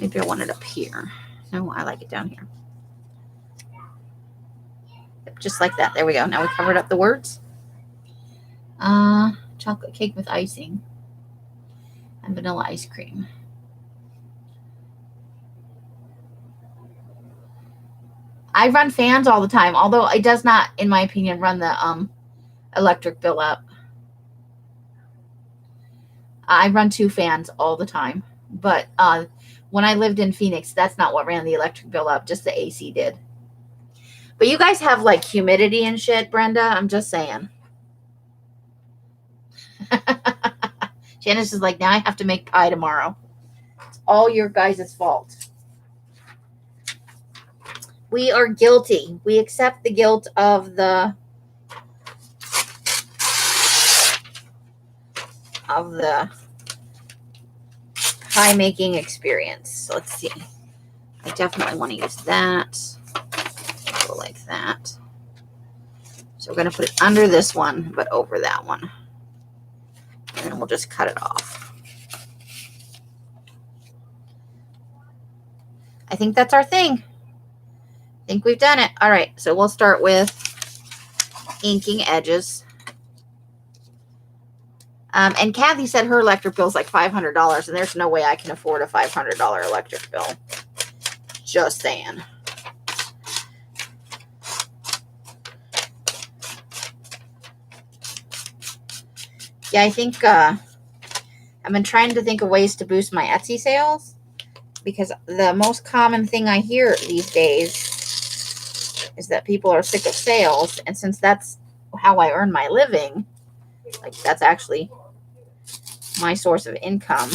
Maybe I want it up here. No, I like it down here. Yep, just like that. There we go. Now we covered up the words. Chocolate cake with icing. and vanilla ice cream. I run fans all the time, although it does not, in my opinion, run the electric bill up. I run 2 fans all the time, but when I lived in Phoenix, that's not what ran the electric bill up, just the AC did. But you guys have like humidity and shit, Brenda. I'm just saying. Janice is like, now I have to make pie tomorrow. It's all your guys' fault. We are guilty. We accept the guilt of the pie making experience. So let's see. I definitely want to use that. Go like that. So we're going to put it under this one, but over that one. And then we'll just cut it off. I think that's our thing. I think we've done it. All right, so we'll start with inking edges. And Kathy said her electric bill is like $500, and there's no way I can afford a $500 electric bill. Just saying. Yeah, I think I've been trying to think of ways to boost my Etsy sales, because the most common thing I hear these days is that people are sick of sales, and since that's how I earn my living, like that's actually my source of income,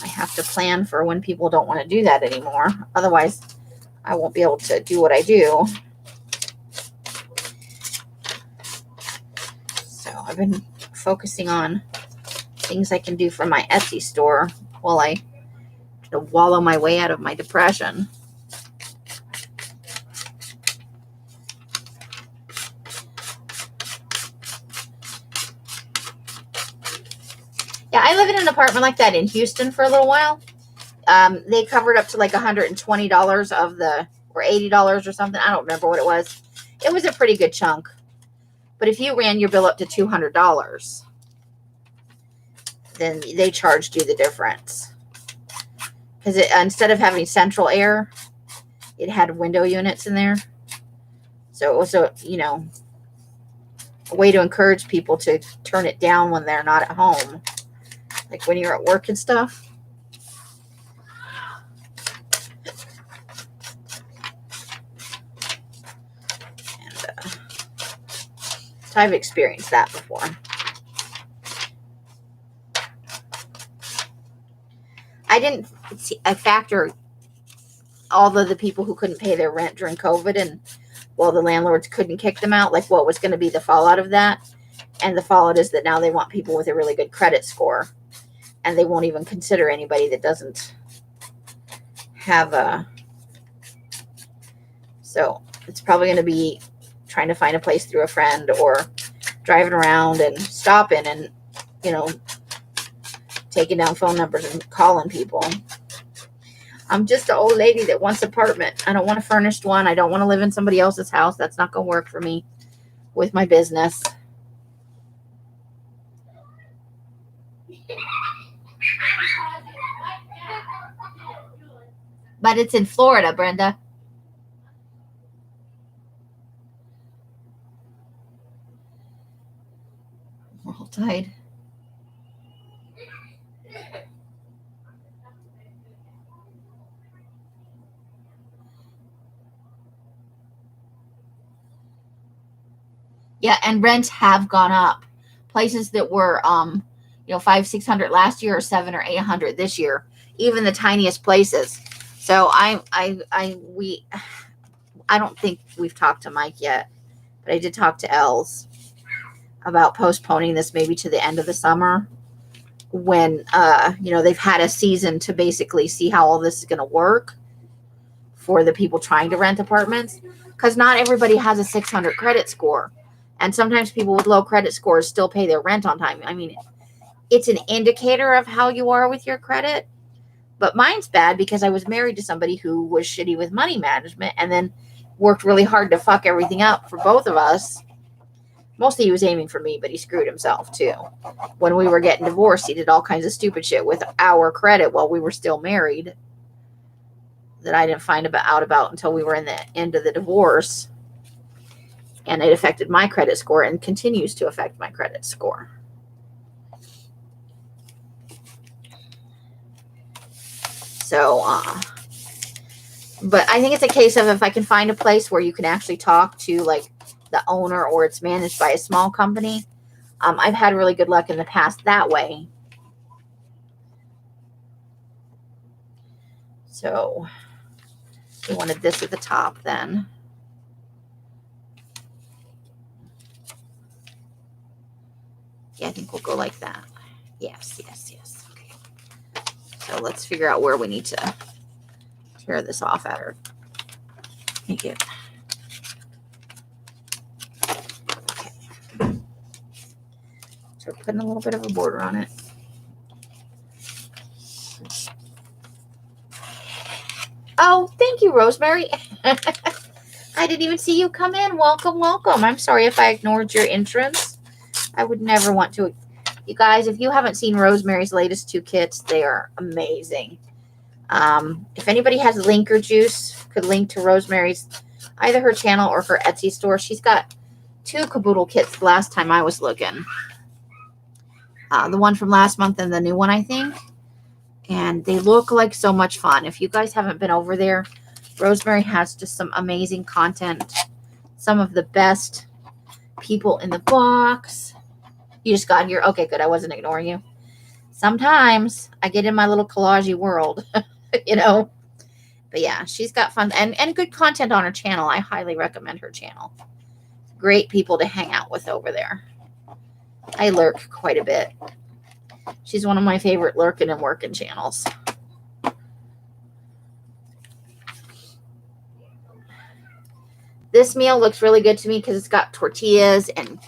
I have to plan for when people don't want to do that anymore. Otherwise, I won't be able to do what I do. So I've been focusing on things I can do for my Etsy store while I try to wallow my way out of my depression. Yeah, I live in an apartment like that in Houston for a little while. They covered up to like $120 of the, or $80 or something. I don't remember what it was. It was a pretty good chunk. But if you ran your bill up to $200, then they charged you the difference. Because instead of having central air, it had window units in there. So it was a way to encourage people to turn it down when they're not at home. Like when you're at work and stuff. And so I've experienced that before. I factor all of the people who couldn't pay their rent during COVID, and the landlords couldn't kick them out, like what was going to be the fallout of that. And the fallout is that now they want people with a really good credit score, and they won't even consider anybody that doesn't have a. So it's probably going to be trying to find a place through a friend, or driving around and stopping and, taking down phone numbers and calling people. I'm just an old lady that wants an apartment. I don't want a furnished one. I don't want to live in somebody else's house. That's not going to work for me with my business. But it's in Florida, Brenda. Roll Tide. Yeah, and rents have gone up. Places that were $500-600 last year, or $700 or $800 this year, even the tiniest places. So I don't think we've talked to Mike yet, but I did talk to Els about postponing this maybe to the end of the summer, when they've had a season to basically see how all this is going to work for the people trying to rent apartments, because not everybody has a 600 credit score. And sometimes people with low credit scores still pay their rent on time. I mean, it's an indicator of how you are with your credit. But mine's bad because I was married to somebody who was shitty with money management, and then worked really hard to fuck everything up for both of us. Mostly he was aiming for me, but he screwed himself too. When we were getting divorced, he did all kinds of stupid shit with our credit while we were still married that I didn't find out about until we were in the end of the divorce. And it affected my credit score and continues to affect my credit score. So, but I think it's a case of if I can find a place where you can actually talk to like the owner or it's managed by a small company. I've had really good luck in the past that way. So we wanted this at the top then. Yeah, I think we'll go like that. Yes. Okay. So let's figure out where we need to tear this off at or make it. Okay. So we're putting a little bit of a border on it. Oh, thank you, Rosemary. I didn't even see you come in. Welcome. I'm sorry if I ignored your entrance. I would never want to. You guys, if you haven't seen Rosemary's latest 2 kits, they are amazing. If anybody has Linker Juice, could link to Rosemary's, either her channel or her Etsy store. She's got 2 caboodle kits the last time I was looking. The one from last month and the new one, I think. And they look like so much fun. If you guys haven't been over there, Rosemary has just some amazing content. Some of the best people in the box. You just got here. Okay, good. I wasn't ignoring you. Sometimes I get in my little collage world, you know. But yeah, she's got fun and good content on her channel. I highly recommend her channel. Great people to hang out with over there. I lurk quite a bit. She's one of my favorite lurking and working channels. This meal looks really good to me because it's got tortillas and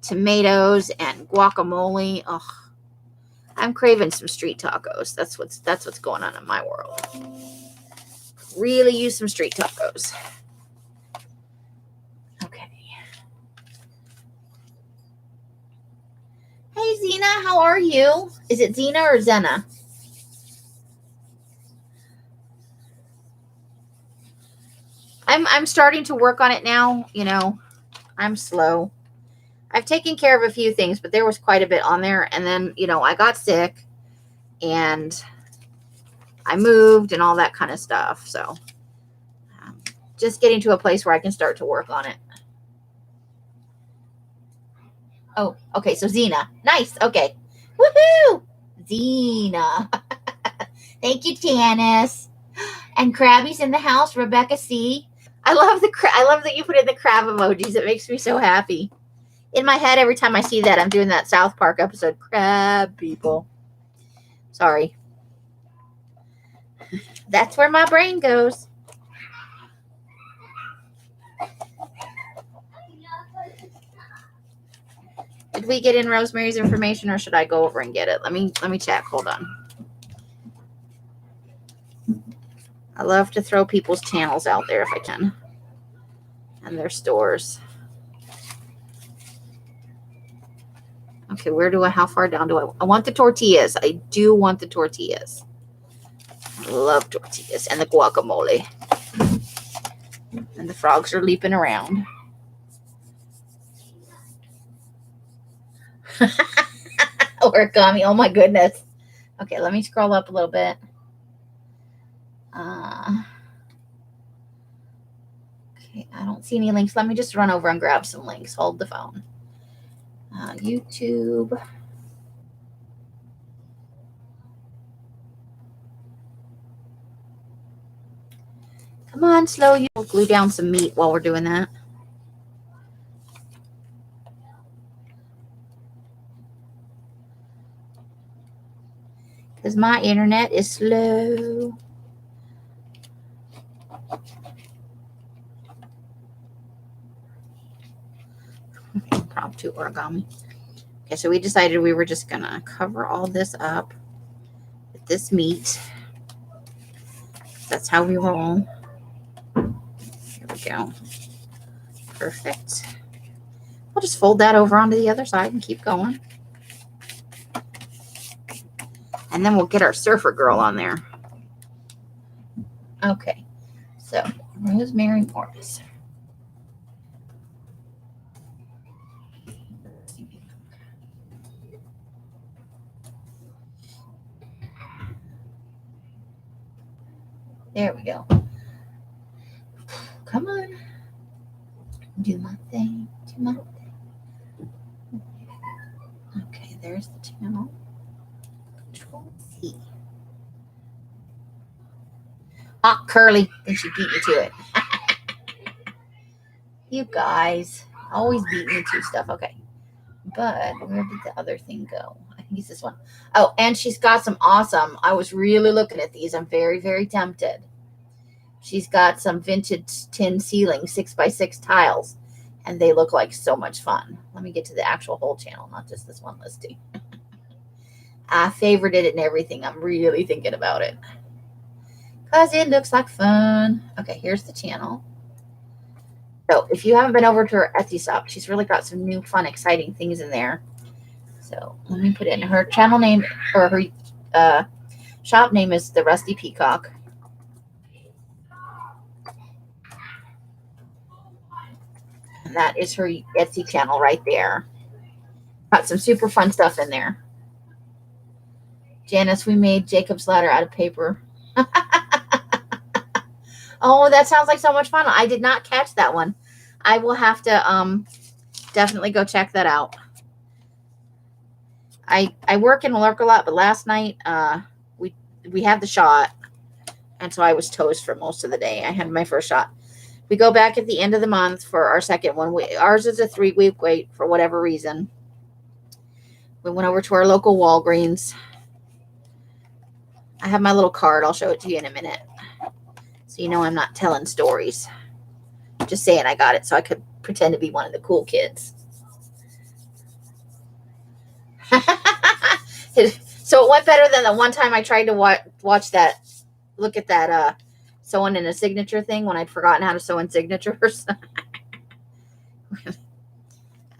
tomatoes and guacamole. Ugh. I'm craving some street tacos. That's what's going on in my world. Really use some street tacos. Okay. Hey Zena, how are you? Is it Zena or Zena? I'm starting to work on it now. You know, I'm slow. I've taken care of a few things, but there was quite a bit on there. And then, you know, I got sick and I moved and all that kind of stuff. So just getting to a place where I can start to work on it. Oh, okay. So Zena. Nice. Okay. Woohoo! Zena. Thank you, Janice. And Krabby's in the house. Rebecca C. I love that you put in the crab emojis. It makes me so happy. In my head, every time I see that, I'm doing that South Park episode, crab people. Sorry. That's where my brain goes. Did we get in Rosemary's information or should I go over and get it? Let me check. Hold on. I love to throw people's channels out there if I can. And their stores. Okay, how far down do I want the tortillas. I do want the tortillas. I love tortillas and the guacamole. And the frogs are leaping around. Origami, oh my goodness. Okay, let me scroll up a little bit. Okay, I don't see any links. Let me just run over and grab some links. Hold the phone. YouTube. Come on, slow. You will glue down some meat while we're doing that. Because my internet is slow. Impromptu origami. Okay, so we decided we were just going to cover all this up with this meat. That's how we roll. Here we go. Perfect. We'll just fold that over onto the other side and keep going. And then we'll get our surfer girl on there. Okay, so Rosemary Morris. There we go. Come on. Do my thing. Do my thing. Okay, there's the channel. Control C. Ah, Curly. Then she beat me to it. You guys always beat me to stuff. Okay. But where did the other thing go? I think it's this one. Oh, and she's got some awesome. I was really looking at these. I'm very, very tempted. She's got some vintage tin ceiling 6x6 tiles, and they look like so much fun. Let me get to the actual whole channel, not just this one listing. I favorited it and everything. I'm really thinking about it because it looks like fun. Okay, here's the channel. So if you haven't been over to her Etsy shop, she's really got some new, fun, exciting things in there. So let me put it in. Her channel name, or her shop name, is The Rusty Peacock. And that is her Etsy channel right there. Got some super fun stuff in there. Janice, we made Jacob's ladder out of paper. Oh, that sounds like so much fun. I did not catch that one. I will have to definitely go check that out. I work and lurk a lot, but last night we had the shot, and so I was toast for most of the day. I had my first shot. We go back at the end of the month for our second one. Ours is a 3-week wait for whatever reason. We went over to our local Walgreens. I have my little card. I'll show it to you in a minute. So you know I'm not telling stories. Just saying I got it so I could pretend to be one of the cool kids. So it went better than the one time I tried to watch that, look at that sewing in a signature thing when I'd forgotten how to sew in signatures.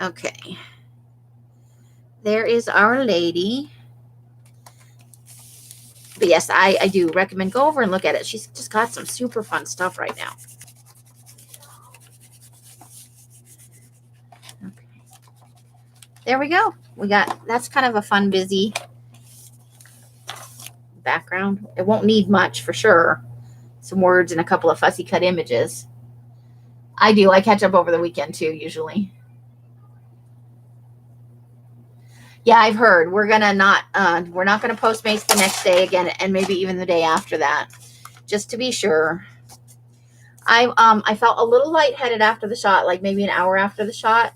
Okay. There is Our Lady. But yes, I do recommend go over and look at it. She's just got some super fun stuff right now. Okay. There we go. That's kind of a fun, busy background. It won't need much for sure. Some words and a couple of fussy cut images. I catch up over the weekend too, usually. Yeah, I've heard we're not gonna Postmates the next day again, and maybe even the day after that, just to be sure. I felt a little lightheaded after the shot, like maybe an hour after the shot,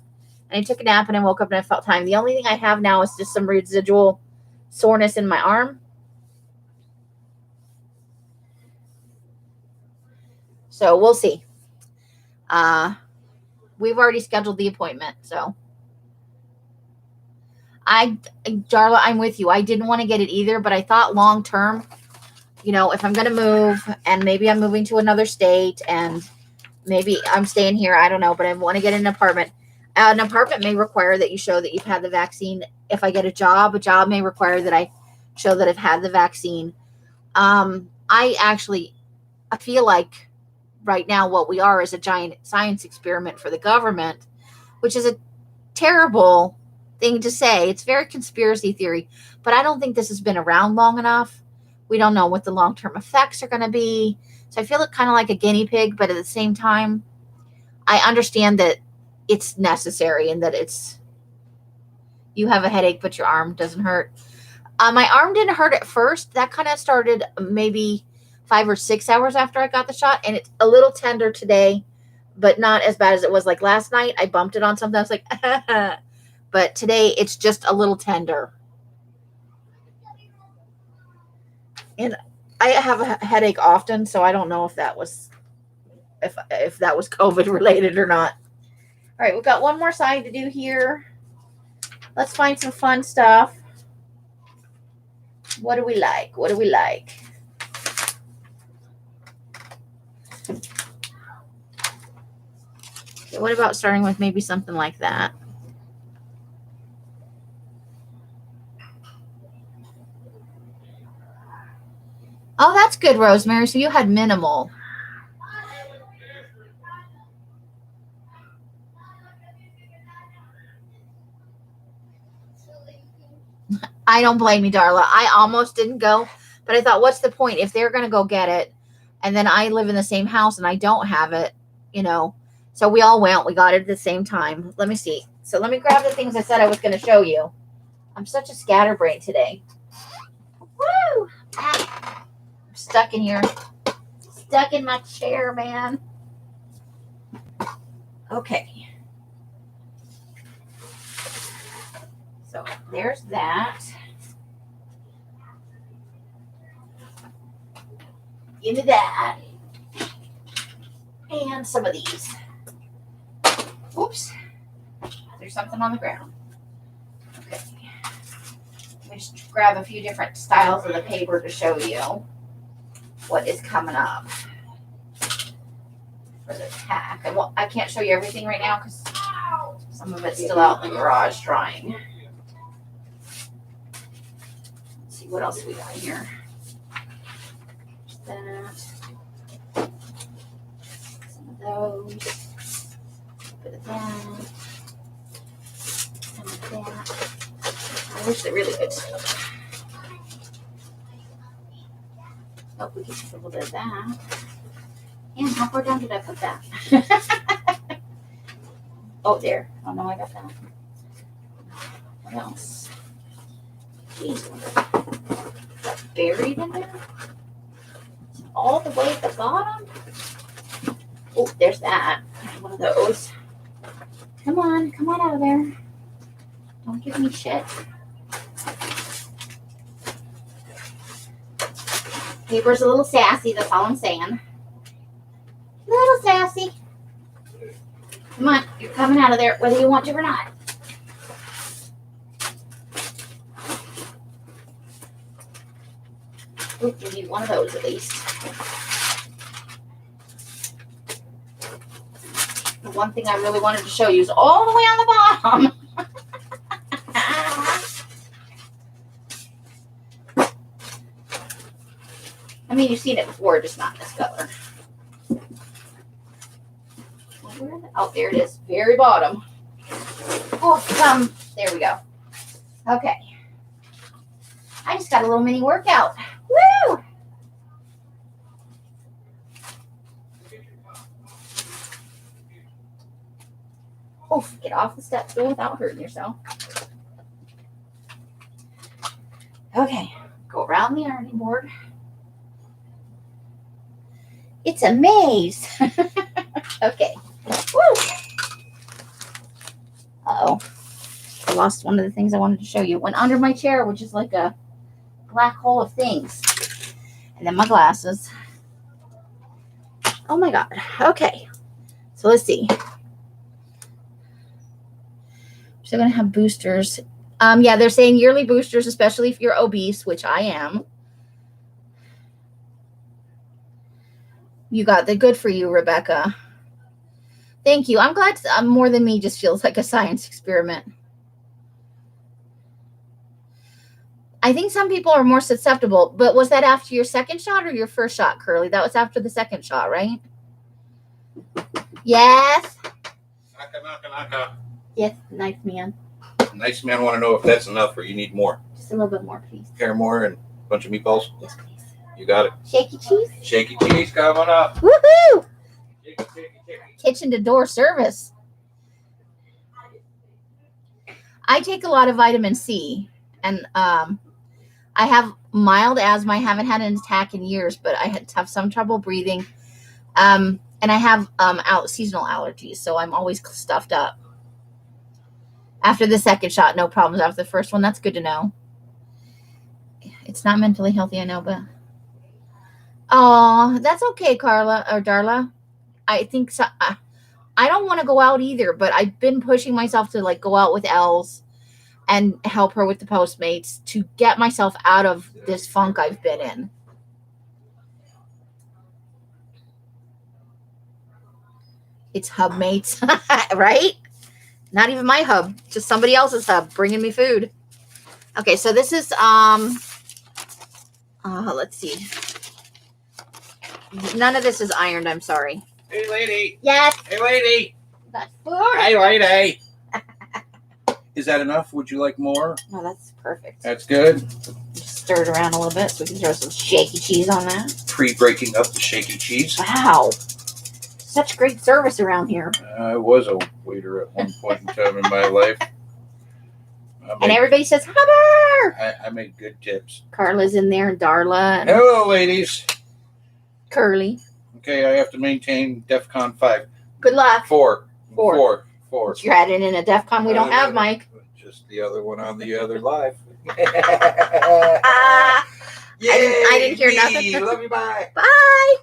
and I took a nap and I woke up and I felt fine. The only thing I have now is just some residual soreness in my arm. So we'll see. We've already scheduled the appointment, so. Darla, I'm with you. I didn't want to get it either, but I thought long term, if I'm going to move and maybe I'm moving to another state and maybe I'm staying here, I don't know, but I want to get an apartment. An apartment may require that you show that you've had the vaccine. If I get a job may require that I show that I've had the vaccine. I feel like right now what we are is a giant science experiment for the government, which is a terrible thing to say. It's very conspiracy theory, but I don't think this has been around long enough. We don't know what the long-term effects are going to be. So I feel it kind of like a guinea pig, but at the same time, I understand that it's necessary and that you have a headache, but your arm doesn't hurt. My arm didn't hurt at first. That kind of started maybe 5 or 6 hours after I got the shot, and it's a little tender today, but not as bad as it was like last night. I bumped it on something. I was like, but today it's just a little tender. And I have a headache often, so I don't know if that was COVID related or not. All right, we've got one more side to do here. Let's find some fun stuff. What do we like? What do we like? Okay, what about starting with maybe something like that? Oh, that's good, Rosemary. So you had minimal. I don't blame you, Darla. I almost didn't go, but I thought, what's the point if they're going to go get it? And then I live in the same house and I don't have it, you know. So we all went. We got it at the same time. Let me see. So let me grab the things I said I was going to show you. I'm such a scatterbrain today. Woo! Ah, I'm stuck in here. Stuck in my chair, man. Okay. So there's that. Give me that. And some of these. Oops. There's something on the ground. Okay. Let me just grab a few different styles of the paper to show you what is coming up for the tack. I can't show you everything right now because some of it's still out in the garage drying. Let's see what else we got here. That. Some of those. A bit of that. Some of that. I wish they're really good stuff. Oh, we can just a little bit of that. And how far down did I put that? Oh, there. Oh, no, I got that. What else? Jeez, is that buried in there? All the way at the bottom? Oh, there's that. One of those. Come on out of there. Don't give me shit. Paper's a little sassy, that's all I'm saying. Little sassy. Come on, you're coming out of there whether you want to or not. Oop, you need one of those at least. The one thing I really wanted to show you is all the way on the bottom. I mean, you've seen it before, just not in this color. Oh, there it is. Very bottom. Oh, there we go. Okay. I just got a little mini workout. Woo! Oof, get off the step stool without hurting yourself. Okay, go around the ironing board. It's a maze. Okay. Woo! Uh-oh. I lost one of the things I wanted to show you. It went under my chair, which is like a black hole of things. And then my glasses. Oh my God. Okay. So let's see. So going to have boosters. Yeah, they're saying yearly boosters, especially if you're obese, which I am. You got the good for you, Rebecca. Thank you. I'm glad more than me just feels like a science experiment. I think some people are more susceptible, but was that after your second shot or your first shot, Curly? That was after the second shot, right? Yes. Naka. Yes, nice man. Nice man want to know if that's enough or you need more. Just a little bit more, please. Care more and a bunch of meatballs? Yes, please. You got it. Shaky cheese? Shaky cheese coming up. Woohoo! Shaky. Kitchen to door service. I take a lot of vitamin C, and I have mild asthma. I haven't had an attack in years, but I have some trouble breathing. And I have seasonal allergies, so I'm always stuffed up. After the second shot, no problems. After the first one, that's good to know. It's not mentally healthy, I know, but oh, that's okay, Carla or Darla. I think so. I don't want to go out either, but I've been pushing myself to like go out with Els and help her with the Postmates to get myself out of this funk I've been in. It's hub mates, right? Not even my hub, just somebody else's hub bringing me food. Okay, so this is let's see. None of this is ironed. I'm sorry. Hey, lady. Yes. Hey, lady. Got food. Hey, lady. Is that enough? Would you like more? Oh, that's perfect. That's good. Just stir it around a little bit so we can throw some shaky cheese on that. Pre-breaking up the shaky cheese. Wow. Such great service around here. I was a waiter at one point in time in my life. And everybody says, Hubber! I made good tips. Carla's in there and Darla and Hello, ladies. Curly. Okay, I have to maintain DEFCON 5. Good luck. Four. You're adding in a DEF CON we don't have, Mike. Just the other one on the other live. I didn't hear nothing. Love you, bye. Bye.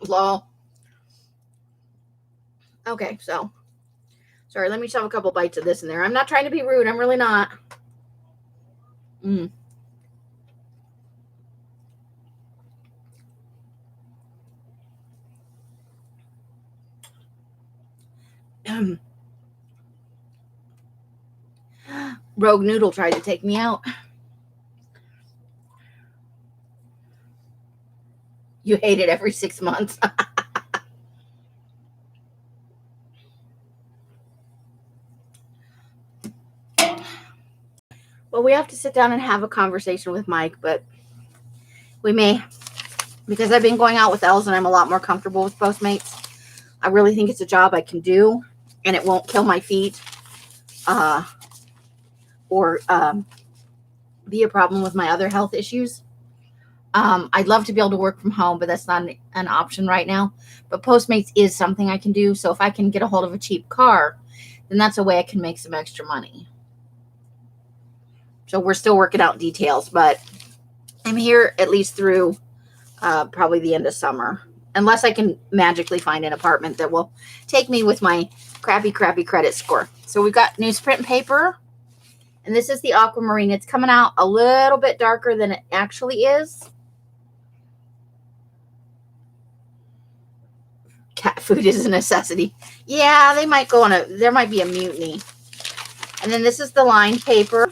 Lol. Okay, so sorry, let me shove a couple bites of this in there. I'm not trying to be rude. I'm really not. Rogue Noodle tried to take me out. You hate it every 6 months. Well, we have to sit down and have a conversation with Mike, but we may, because I've been going out with Els and I'm a lot more comfortable with Postmates. I really think it's a job I can do and it won't kill my feet or be a problem with my other health issues. I'd love to be able to work from home, but that's not an option right now. But Postmates is something I can do. So if I can get a hold of a cheap car, then that's a way I can make some extra money. So we're still working out details, but I'm here at least through probably the end of summer. Unless I can magically find an apartment that will take me with my crappy credit score. So we've got newsprint paper. And this is the aquamarine. It's coming out a little bit darker than it actually is. Cat food is a necessity. Yeah, they might go on there might be a mutiny. And then this is the lined paper.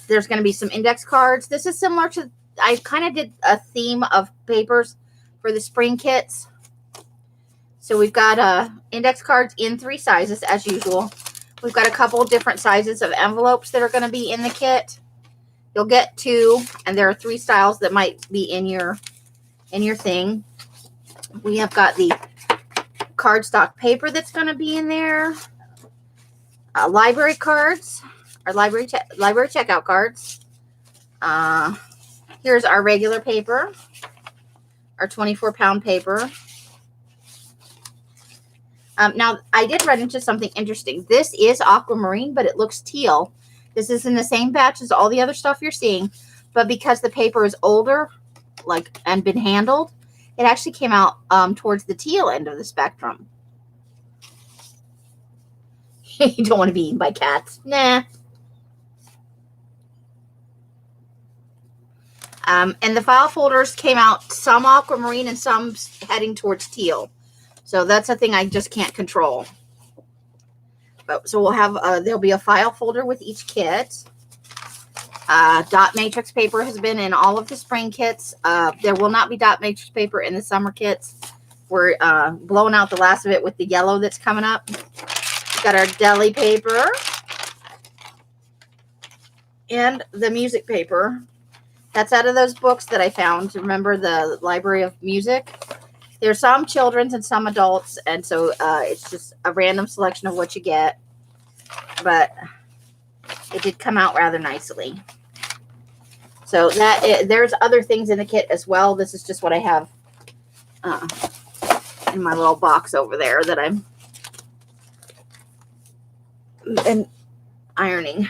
There's going to be some index cards. This is similar to, I kind of did a theme of papers for the spring kits. So we've got index cards in 3 sizes as usual. We've got a couple different sizes of envelopes that are going to be in the kit. You'll get 2, and there are 3 styles that might be in your thing. We have got the cardstock paper that's going to be in there. Library cards, our library checkout cards. Here's our regular paper, our 24-pound paper. Now, I did run into something interesting. This is aquamarine, but it looks teal. This is in the same batch as all the other stuff you're seeing, but because the paper is older, and been handled, it actually came out towards the teal end of the spectrum. You don't want to be eaten by cats. Nah. And the file folders came out some aquamarine and some heading towards teal. So that's a thing I just can't control. So we'll have, there'll be a file folder with each kit. Dot matrix paper has been in all of the spring kits. There will not be dot matrix paper in the summer kits. We're blowing out the last of it with the yellow that's coming up. We've got our deli paper. And the music paper. That's out of those books that I found. Remember the Library of Music? There's some children's and some adults, and so it's just a random selection of what you get. But it did come out rather nicely. So there's other things in the kit as well. This is just what I have in my little box over there that I'm ironing.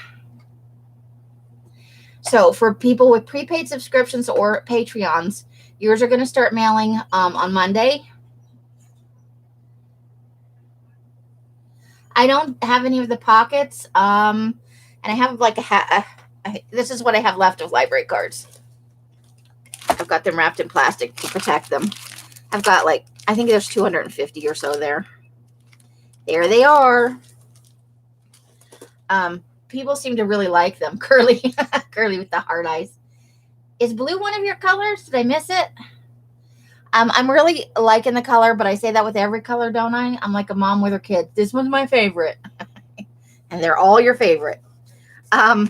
So for people with prepaid subscriptions or Patreons, yours are going to start mailing on Monday. I don't have any of the pockets. And I have like this is what I have left of library cards. I've got them wrapped in plastic to protect them. I've got I think there's 250 or so there. There they are. People seem to really like them. Curly, curly with the hard eyes. Is blue one of your colors? Did I miss it? I'm really liking the color, but I say that with every color, don't I? I'm like a mom with her kids. This one's my favorite. And they're all your favorite. Those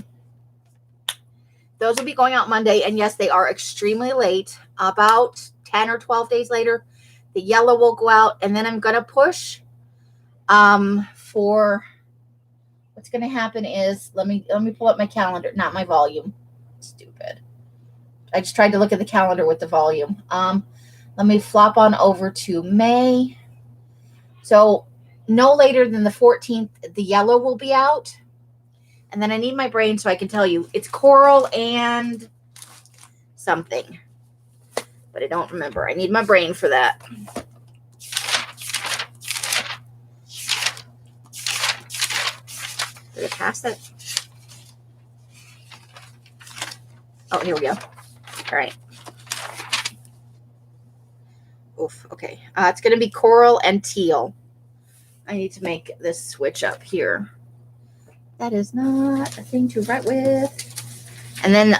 will be going out Monday. And yes, they are extremely late. About 10 or 12 days later, the yellow will go out. And then I'm going to push for what's going to happen is, let me pull up my calendar, not my volume. Stupid. I just tried to look at the calendar with the volume. Let me flop on over to May. So no later than the 14th, the yellow will be out. And then I need my brain so I can tell you. It's coral and something. But I don't remember. I need my brain for that. Did I pass it? Oh, here we go. All right. Oof, okay. It's going to be coral and teal. I need to make this switch up here. That is not a thing to write with. And then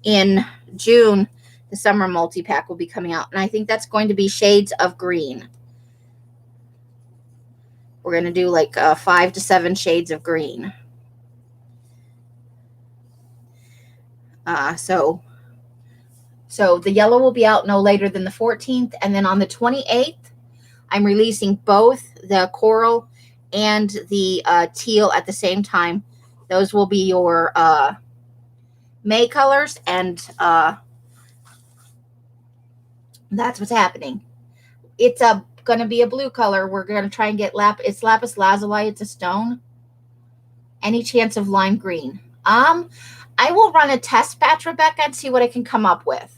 in June, the summer multi-pack will be coming out. And I think that's going to be shades of green. We're going to do like 5 to 7 shades of green. So the yellow will be out no later than the 14th. And then on the 28th, I'm releasing both the coral and the teal at the same time. Those will be your May colors. And that's what's happening. It's going to be a blue color. We're going to try and get it's lapis lazuli. It's a stone. Any chance of lime green? I will run a test batch, Rebecca, and see what I can come up with.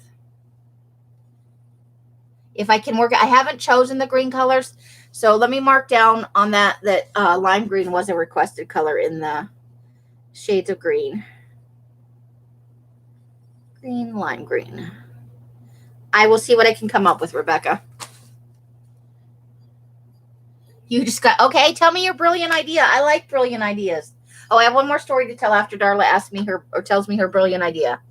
If I can work, I haven't chosen the green colors. So let me mark down on that lime green was a requested color in the shades of green. Green, lime green. I will see what I can come up with, Rebecca. You just got, okay, tell me your brilliant idea. I like brilliant ideas. Oh, I have one more story to tell after Darla asks me tells me her brilliant idea.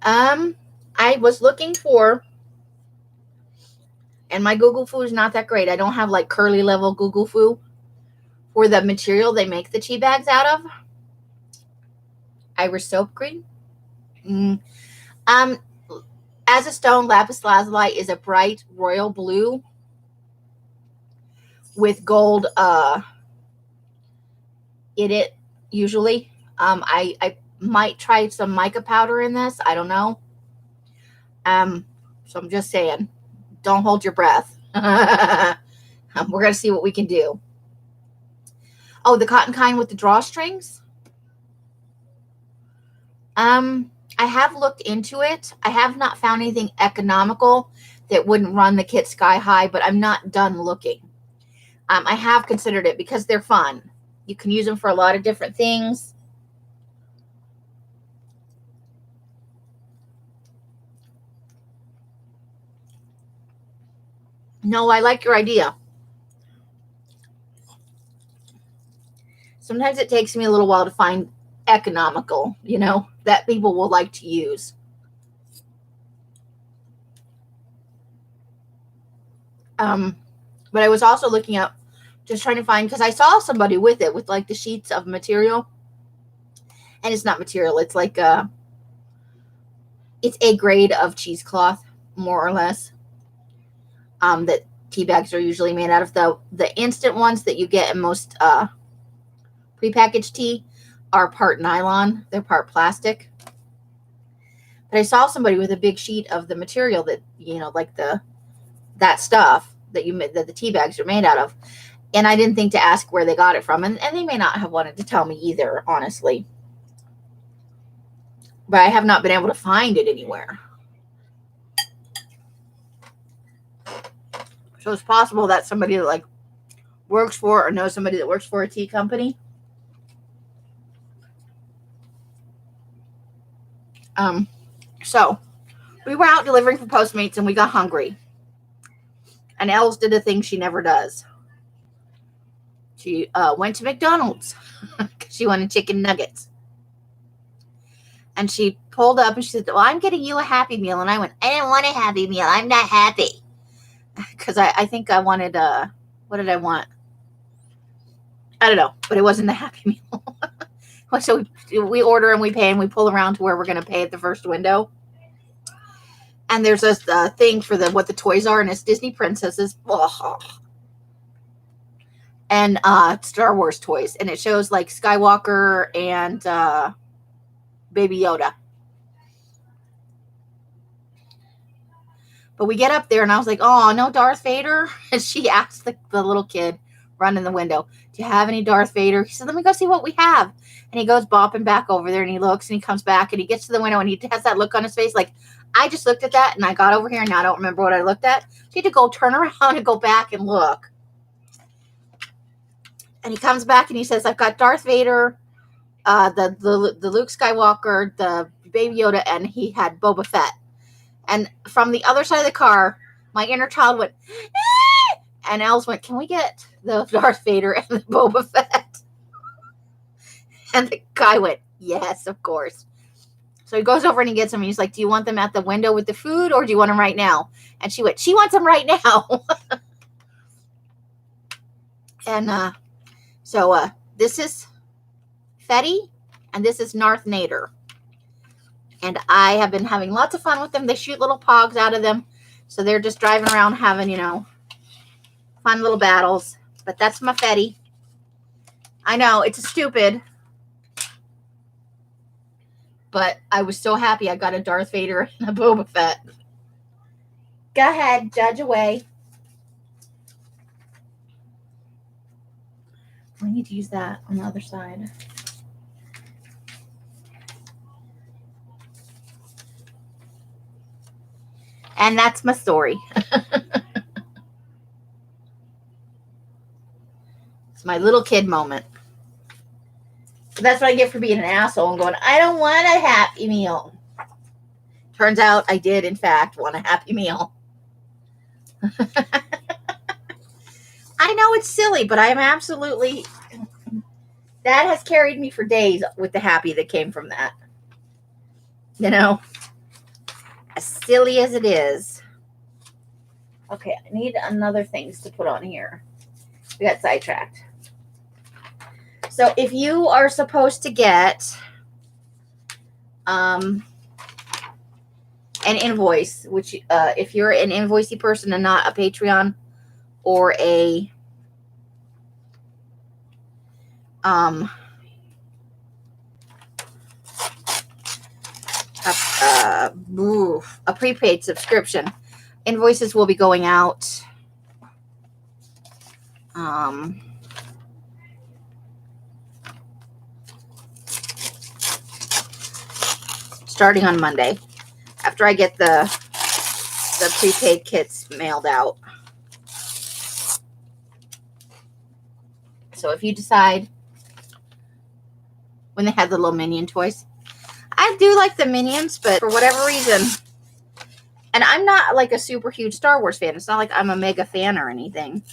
I was looking for, and my Google Foo is not that great. I don't have like curly level Google Foo for the material they make the tea bags out of. Irish soap green. As a stone, lapis lazuli is a bright royal blue with gold in it usually. I might try some mica powder in this. I don't know. So I'm just saying, don't hold your breath. We're going to see what we can do. Oh, the cotton kind with the drawstrings. I have looked into it. I have not found anything economical that wouldn't run the kit sky high, but I'm not done looking. I have considered it because they're fun. You can use them for a lot of different things. No, I like your idea. Sometimes it takes me a little while to find economical, that people will like to use. But I was also looking up, just trying to find, because I saw somebody with it, with like the sheets of material. And it's not material. It's like it's a grade of cheesecloth, more or less. That tea bags are usually made out of. The instant ones that you get in most prepackaged tea are part nylon. They're part plastic. But I saw somebody with a big sheet of the material that, like that stuff that the tea bags are made out of. And I didn't think to ask where they got it from. And they may not have wanted to tell me either, honestly. But I have not been able to find it anywhere. So it's possible that somebody that like works for or knows somebody that works for a tea company. So We were out delivering for Postmates and we got hungry. And Els did a thing she never does. She went to McDonald's because she wanted chicken nuggets. And she pulled up and she said, well, I'm getting you a Happy Meal. And I went, I didn't want a Happy Meal. I'm not happy. Because I think I wanted, what did I want? I don't know, but it wasn't a Happy Meal. So we order and we pay and we pull around to where we're going to pay at the first window. And there's a thing for what the toys are, and it's Disney princesses. Oh. And Star Wars toys. And it shows like Skywalker and Baby Yoda. But we get up there and I was like, oh, no Darth Vader? And she asked the little kid running the window, do you have any Darth Vader? He said, let me go see what we have. And he goes bopping back over there and he looks and he comes back and he gets to the window and he has that look on his face like, I just looked at that and I got over here and now I don't remember what I looked at. So he had to go turn around and go back and look. And he comes back and he says, I've got Darth Vader, the Luke Skywalker, the Baby Yoda, and he had Boba Fett. And from the other side of the car, my inner child went, eh! And Els went, can we get the Darth Vader and the Boba Fett? And the guy went, yes, of course. So he goes over and he gets them. And he's like, do you want them at the window with the food or do you want them right now? And she went, she wants them right now. And so this is Fetty and this is Narth Nader. And I have been having lots of fun with them. They shoot little pogs out of them. So they're just driving around having, fun little battles. But that's my Fetty. I know, it's stupid. But I was so happy I got a Darth Vader and a Boba Fett. Go ahead, judge away. I need to use that on the other side. And that's my story. It's my little kid moment. So that's what I get for being an asshole and going, I don't want a Happy Meal. Turns out I did, in fact, want a Happy Meal. I know it's silly, but I'm absolutely... That has carried me for days with the happy that came from that. As silly as it is. Okay, I need another things to put on here. We got sidetracked. So if you are supposed to get an invoice, which if you're an invoicey person and not a Patreon or a prepaid subscription, invoices will be going out starting on Monday after I get the prepaid kits mailed out. So if you decide, when they had the little Minion toys, I do like the Minions, but for whatever reason, and I'm not like a super huge Star Wars fan. It's not like I'm a mega fan or anything.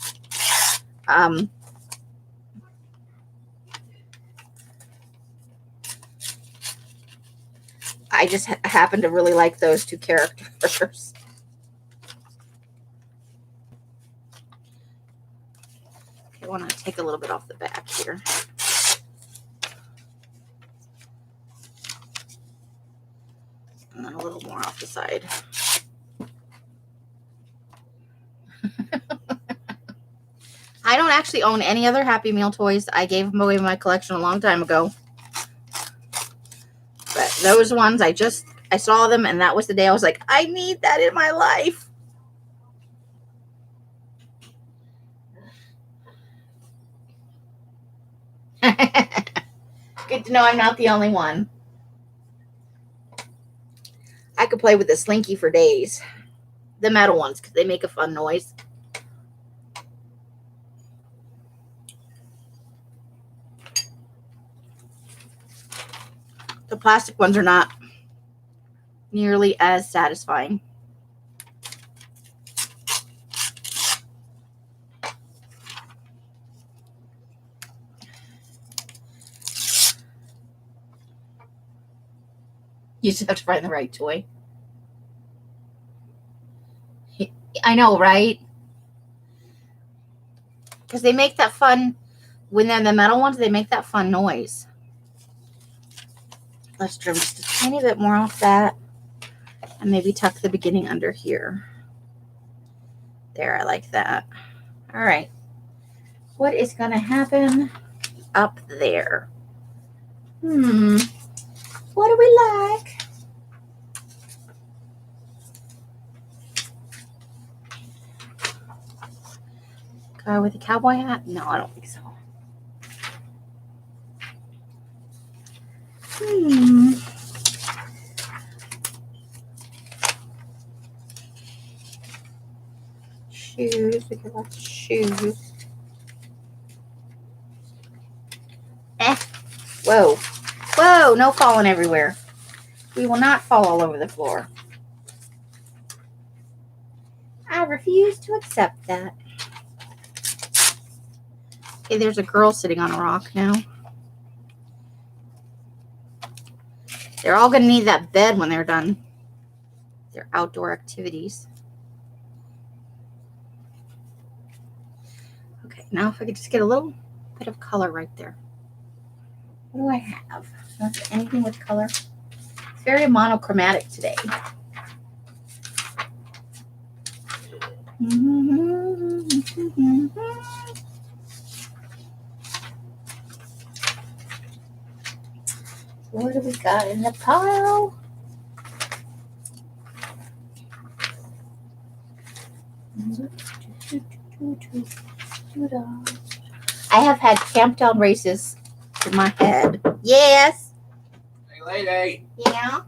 I just happen to really like those two characters. Okay, I want to take a little bit off the back here. And then a little more off the side. I don't actually own any other Happy Meal toys. I gave them away in my collection a long time ago. But those ones, I saw them, and that was the day I was like, I need that in my life. Good to know I'm not the only one. I could play with the Slinky for days. The metal ones, because they make a fun noise. The plastic ones are not. nearly as satisfying. You just have to find the right toy. I know, right? Because they make that fun, when they're the metal ones, they make that fun noise. Let's trim just a tiny bit more off that. And maybe tuck the beginning under here. There, I like that. All right. What is going to happen up there? What do we like? Guy with a cowboy hat? No, I don't think so. Shoes. We got lots of shoes. Whoa. Whoa, no falling everywhere. We will not fall all over the floor. I refuse to accept that. Okay, there's a girl sitting on a rock now. They're all going to need that bed when they're done their outdoor activities. Okay, now if I could just get a little bit of color right there. What do I have? Anything with color? It's very monochromatic today. What do we got in the pile? I have had camp down races in my head. Yes. Hey, lady. Yeah.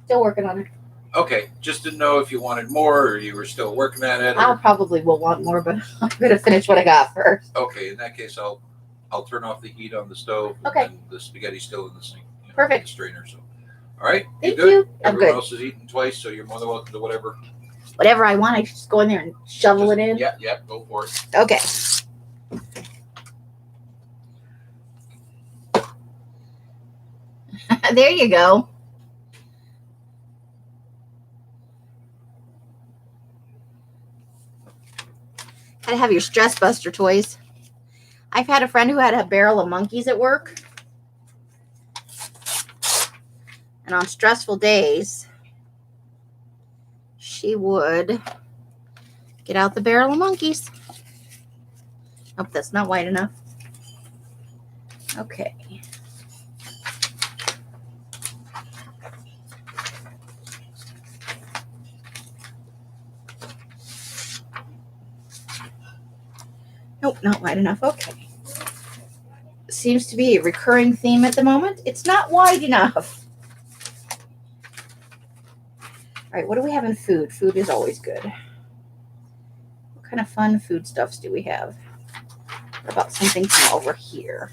Still working on it. Okay, just didn't know if you wanted more or you were still working at it. I probably will want more, but I'm gonna finish what I got first. Okay, in that case, I'll turn off the heat on the stove. Okay. And the spaghetti's still in the sink. Perfect. The strainer. So, all right. Thank good? you. I'm Everyone good. else is eating twice, so you're more than welcome to whatever. Whatever I want, I just go in there and shovel it in. Yeah, go for it. Okay. There you go. Gotta have your stress buster toys. I've had a friend who had a barrel of monkeys at work. And on stressful days, she would get out the barrel of monkeys. Oh, that's not wide enough. Okay. Nope, not wide enough. Okay. Seems to be a recurring theme at the moment. It's not wide enough. All right, what do we have in food? Food is always good. What kind of fun food stuffs do we have? What about something from over here?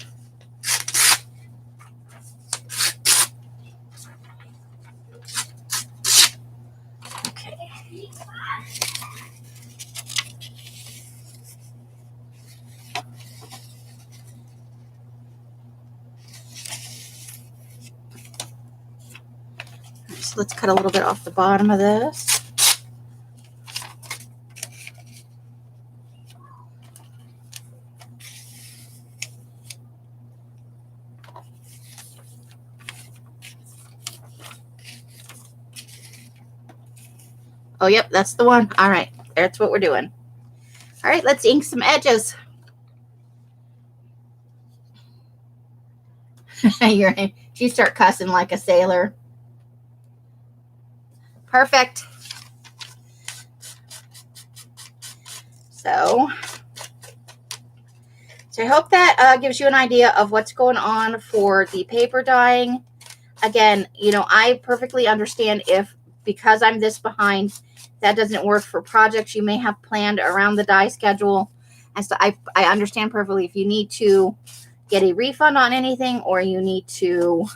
Okay. So let's cut a little bit off the bottom of this. Oh, yep, that's the one. All right, that's what we're doing. All right, let's ink some edges. You start cussing like a sailor. Perfect. So I hope that gives you an idea of what's going on for the paper dyeing. Again, I perfectly understand if, because I'm this behind, that doesn't work for projects you may have planned around the dye schedule. And so I understand perfectly if you need to get a refund on anything or you need to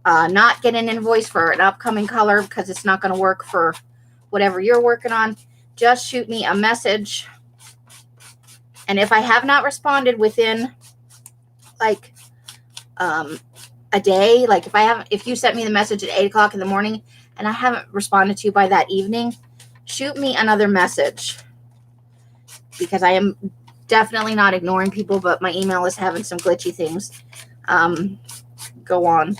not get an invoice for an upcoming color because it's not going to work for whatever you're working on, just shoot me a message. And if I have not responded within like a day, like if you sent me the message at 8 o'clock in the morning and I haven't responded to you by that evening, shoot me another message, because I am definitely not ignoring people, but my email is having some glitchy things go on.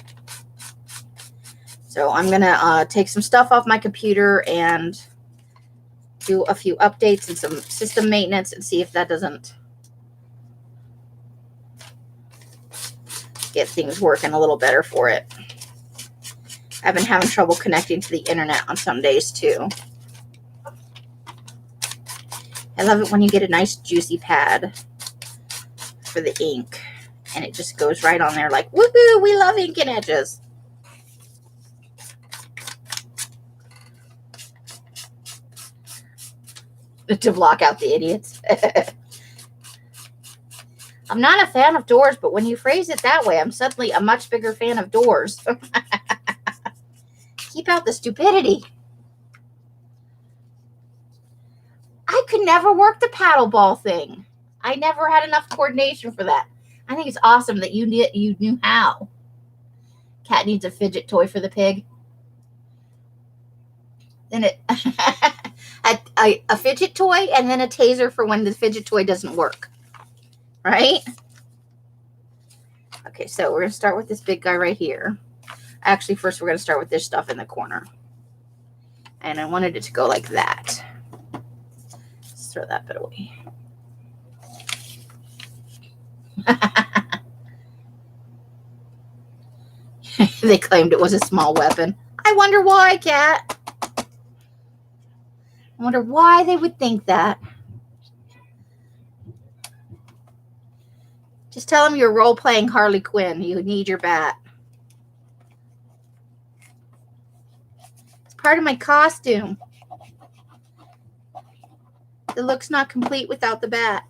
So I'm going to take some stuff off my computer and do a few updates and some system maintenance and see if that doesn't get things working a little better for it. I've been having trouble connecting to the internet on some days too. I love it when you get a nice juicy pad for the ink and it just goes right on there like, woohoo, we love ink and edges. To block out the idiots. I'm not a fan of doors, but when you phrase it that way, I'm suddenly a much bigger fan of doors. Keep out the stupidity. I could never work the paddle ball thing. I never had enough coordination for that. I think it's awesome that you knew how. Cat needs a fidget toy for the pig. Then a fidget toy and then a taser for when the fidget toy doesn't work. Right? Okay, so we're going to start with this big guy right here. Actually, first we're going to start with this stuff in the corner. And I wanted it to go like that. Let's throw that bit away. They claimed it was a small weapon. I wonder why, Cat. I wonder why they would think that. Just tell them you're role-playing Harley Quinn. You need your bat. It's part of my costume. The look's not complete without the bat.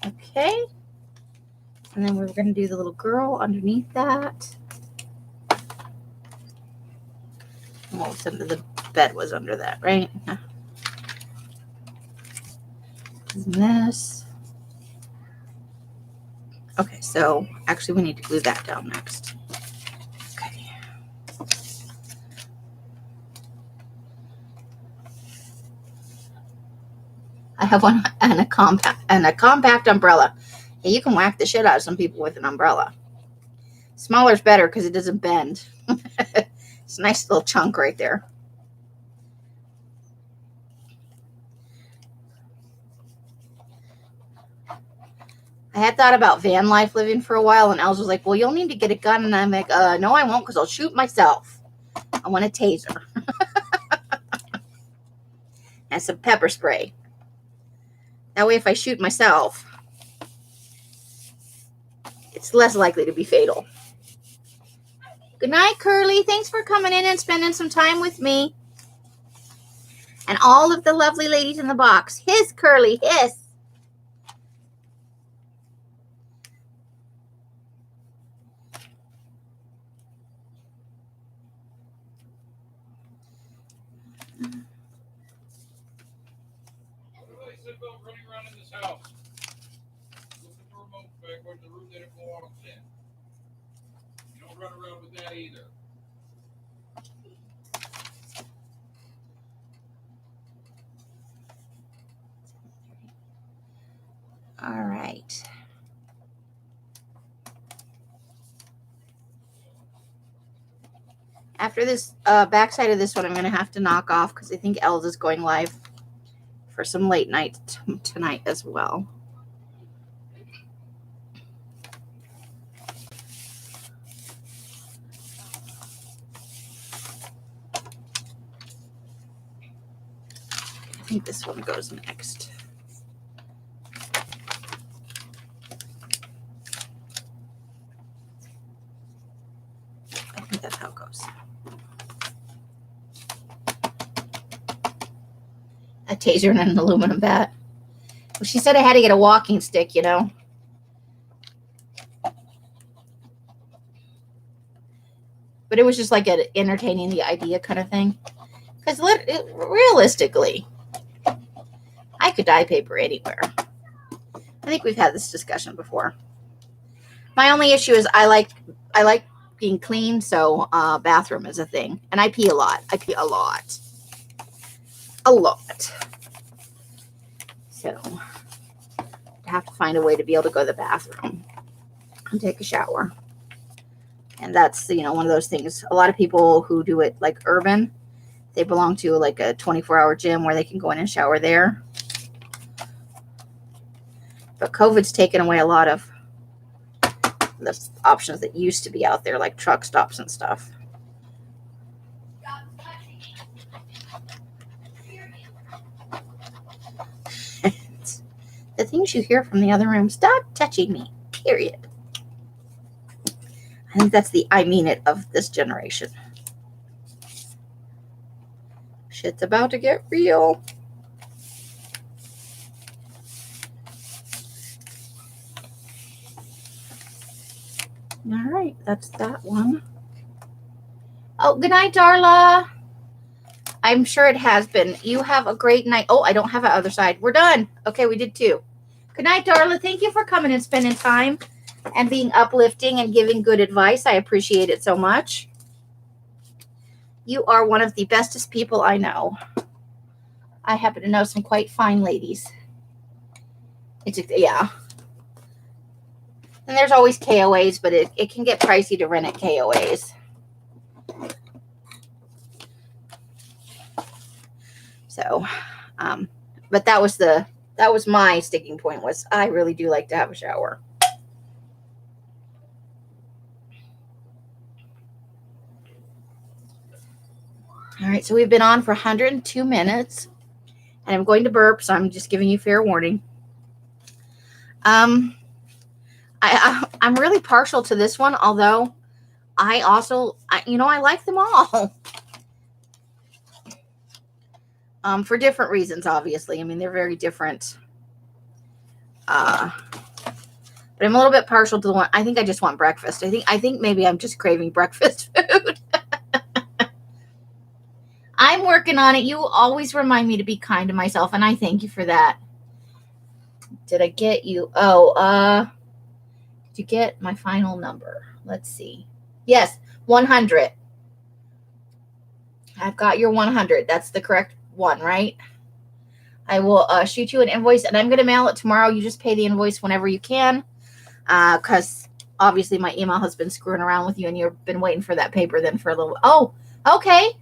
Okay. And then we're going to do the little girl underneath that. What was under the bed was under that, right? And this. Okay, so actually we need to glue that down next. Okay. I have one and a compact umbrella. Yeah, you can whack the shit out of some people with an umbrella. Smaller is better because it doesn't bend. It's a nice little chunk right there. I had thought about van life living for a while, and Els was like, well, you'll need to get a gun. And I'm like, no, I won't, because I'll shoot myself. I want a taser. And some pepper spray. That way, if I shoot myself, it's less likely to be fatal. Good night, Curly. Thanks for coming in and spending some time with me. And all of the lovely ladies in the box. Hiss, Curly, hiss. Running around in this house. Look at the remote back where the room that it belongs in. You don't run around with that either. All right. After this backside of this one, I'm going to have to knock off because I think Els is going live for some late night tonight as well. I think this one goes next. I think that's how it goes. A taser and an aluminum bat. Well, she said I had to get a walking stick, you know. But it was just like an entertaining the idea kind of thing. Because realistically, I could dye paper anywhere. I think we've had this discussion before. My only issue is I like being clean, so bathroom is a thing. And I pee a lot. I pee a lot. A lot. So I have to find a way to be able to go to the bathroom and take a shower. And that's, you know, one of those things. A lot of people who do it like urban, they belong to like a 24-hour gym where they can go in and shower there. But COVID's taken away a lot of the options that used to be out there, like truck stops and stuff. The things you hear from the other room, stop touching me, period. I think that's the I mean it of this generation. Shit's about to get real. All right, that's that one. Oh, good night, Darla. I'm sure it has been. You have a great night. Oh, I don't have an other side. We're done. Okay, we did 2. Good night, Darla. Thank you for coming and spending time and being uplifting and giving good advice. I appreciate it so much. You are one of the bestest people I know. I happen to know some quite fine ladies. Yeah. And there's always KOAs, but it can get pricey to rent at KOAs. So, but that was my sticking point, was I really do like to have a shower. All right, so we've been on for 102 minutes, and I'm going to burp, so I'm just giving you fair warning. I'm really partial to this one, although I also, I like them all. For different reasons, obviously. I mean, they're very different. But I'm a little bit partial to the one. I think I just want breakfast. I think maybe I'm just craving breakfast food. I'm working on it. You always remind me to be kind to myself, and I thank you for that. Did I get you? Oh, did you get my final number? Let's see. Yes, 100. I've got your 100. That's the correct one, right? I will shoot you an invoice, and I'm going to mail it tomorrow. You just pay the invoice whenever you can, because obviously my email has been screwing around with you, and you've been waiting for that paper then for a little. Oh, okay.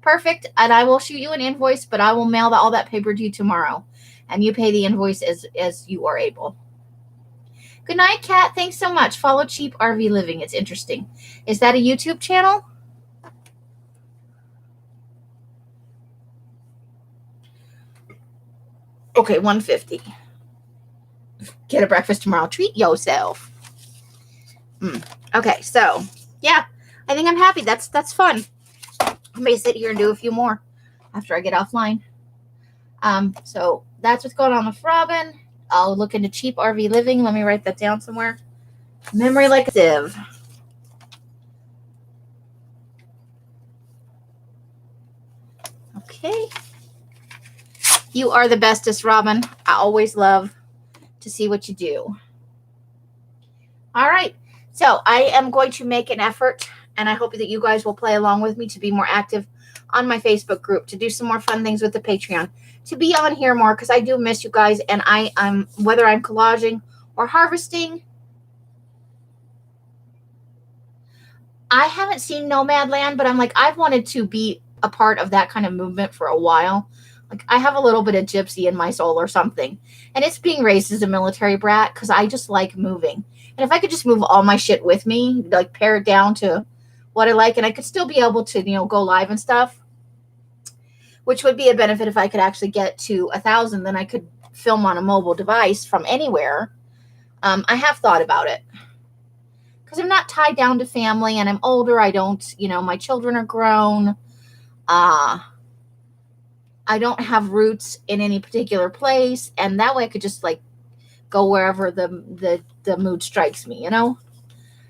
Perfect. And I will shoot you an invoice, but I will mail all that paper to you tomorrow, and you pay the invoice as you are able. Good night, Kat. Thanks so much. Follow Cheap RV Living. It's interesting. Is that a YouTube channel? Okay, 150. Get a breakfast tomorrow. Treat yourself. Okay, so yeah, I think I'm happy. That's fun. I may sit here and do a few more after I get offline. So that's what's going on with Robin. I'll look into Cheap RV Living. Let me write that down somewhere. Memory like a sieve. Okay. You are the bestest, Robin. I always love to see what you do. All right. So I am going to make an effort, and I hope that you guys will play along with me to be more active on my Facebook group, to do some more fun things with the Patreon, to be on here more, because I do miss you guys, and I'm whether I'm collaging or harvesting. I haven't seen Nomadland, but I'm like, I've wanted to be a part of that kind of movement for a while. Like, I have a little bit of gypsy in my soul or something, and it's being raised as a military brat because I just like moving. And if I could just move all my shit with me, like pare it down to what I like, and I could still be able to, go live and stuff, which would be a benefit if I could actually get to 1,000, then I could film on a mobile device from anywhere. I have thought about it because I'm not tied down to family, and I'm older. I don't, my children are grown. I I don't have roots in any particular place, and that way I could just like go wherever the mood strikes me, you know?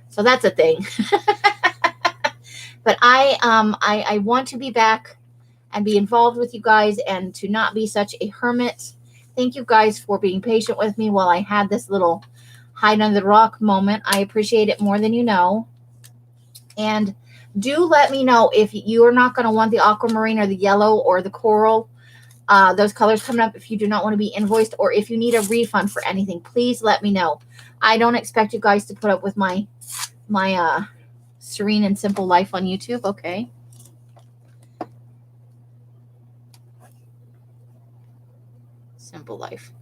So that's a thing. But I want to be back and be involved with you guys and to not be such a hermit. Thank you guys for being patient with me while I had this little hide under the rock moment. I appreciate it more than you know. And do let me know if you are not going to want the aquamarine or the yellow or the coral, those colors coming up, if you do not want to be invoiced, or if you need a refund for anything, please let me know. I don't expect you guys to put up with my serene and simple life on YouTube. Okay. Simple life.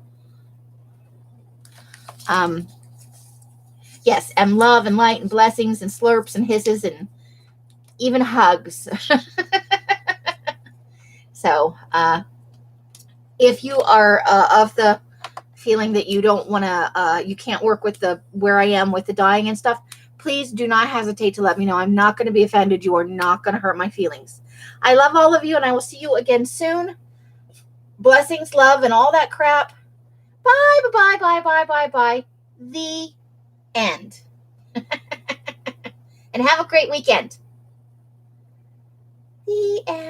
Yes, and love and light and blessings and slurps and hisses and even hugs. So, if you are of the feeling that you don't want to, you can't work with where I am with the dying and stuff, please do not hesitate to let me know. I'm not going to be offended. You are not going to hurt my feelings. I love all of you, and I will see you again soon. Blessings, love, and all that crap. Bye, bye, bye, bye, bye, bye. The end. And have a great weekend. The end.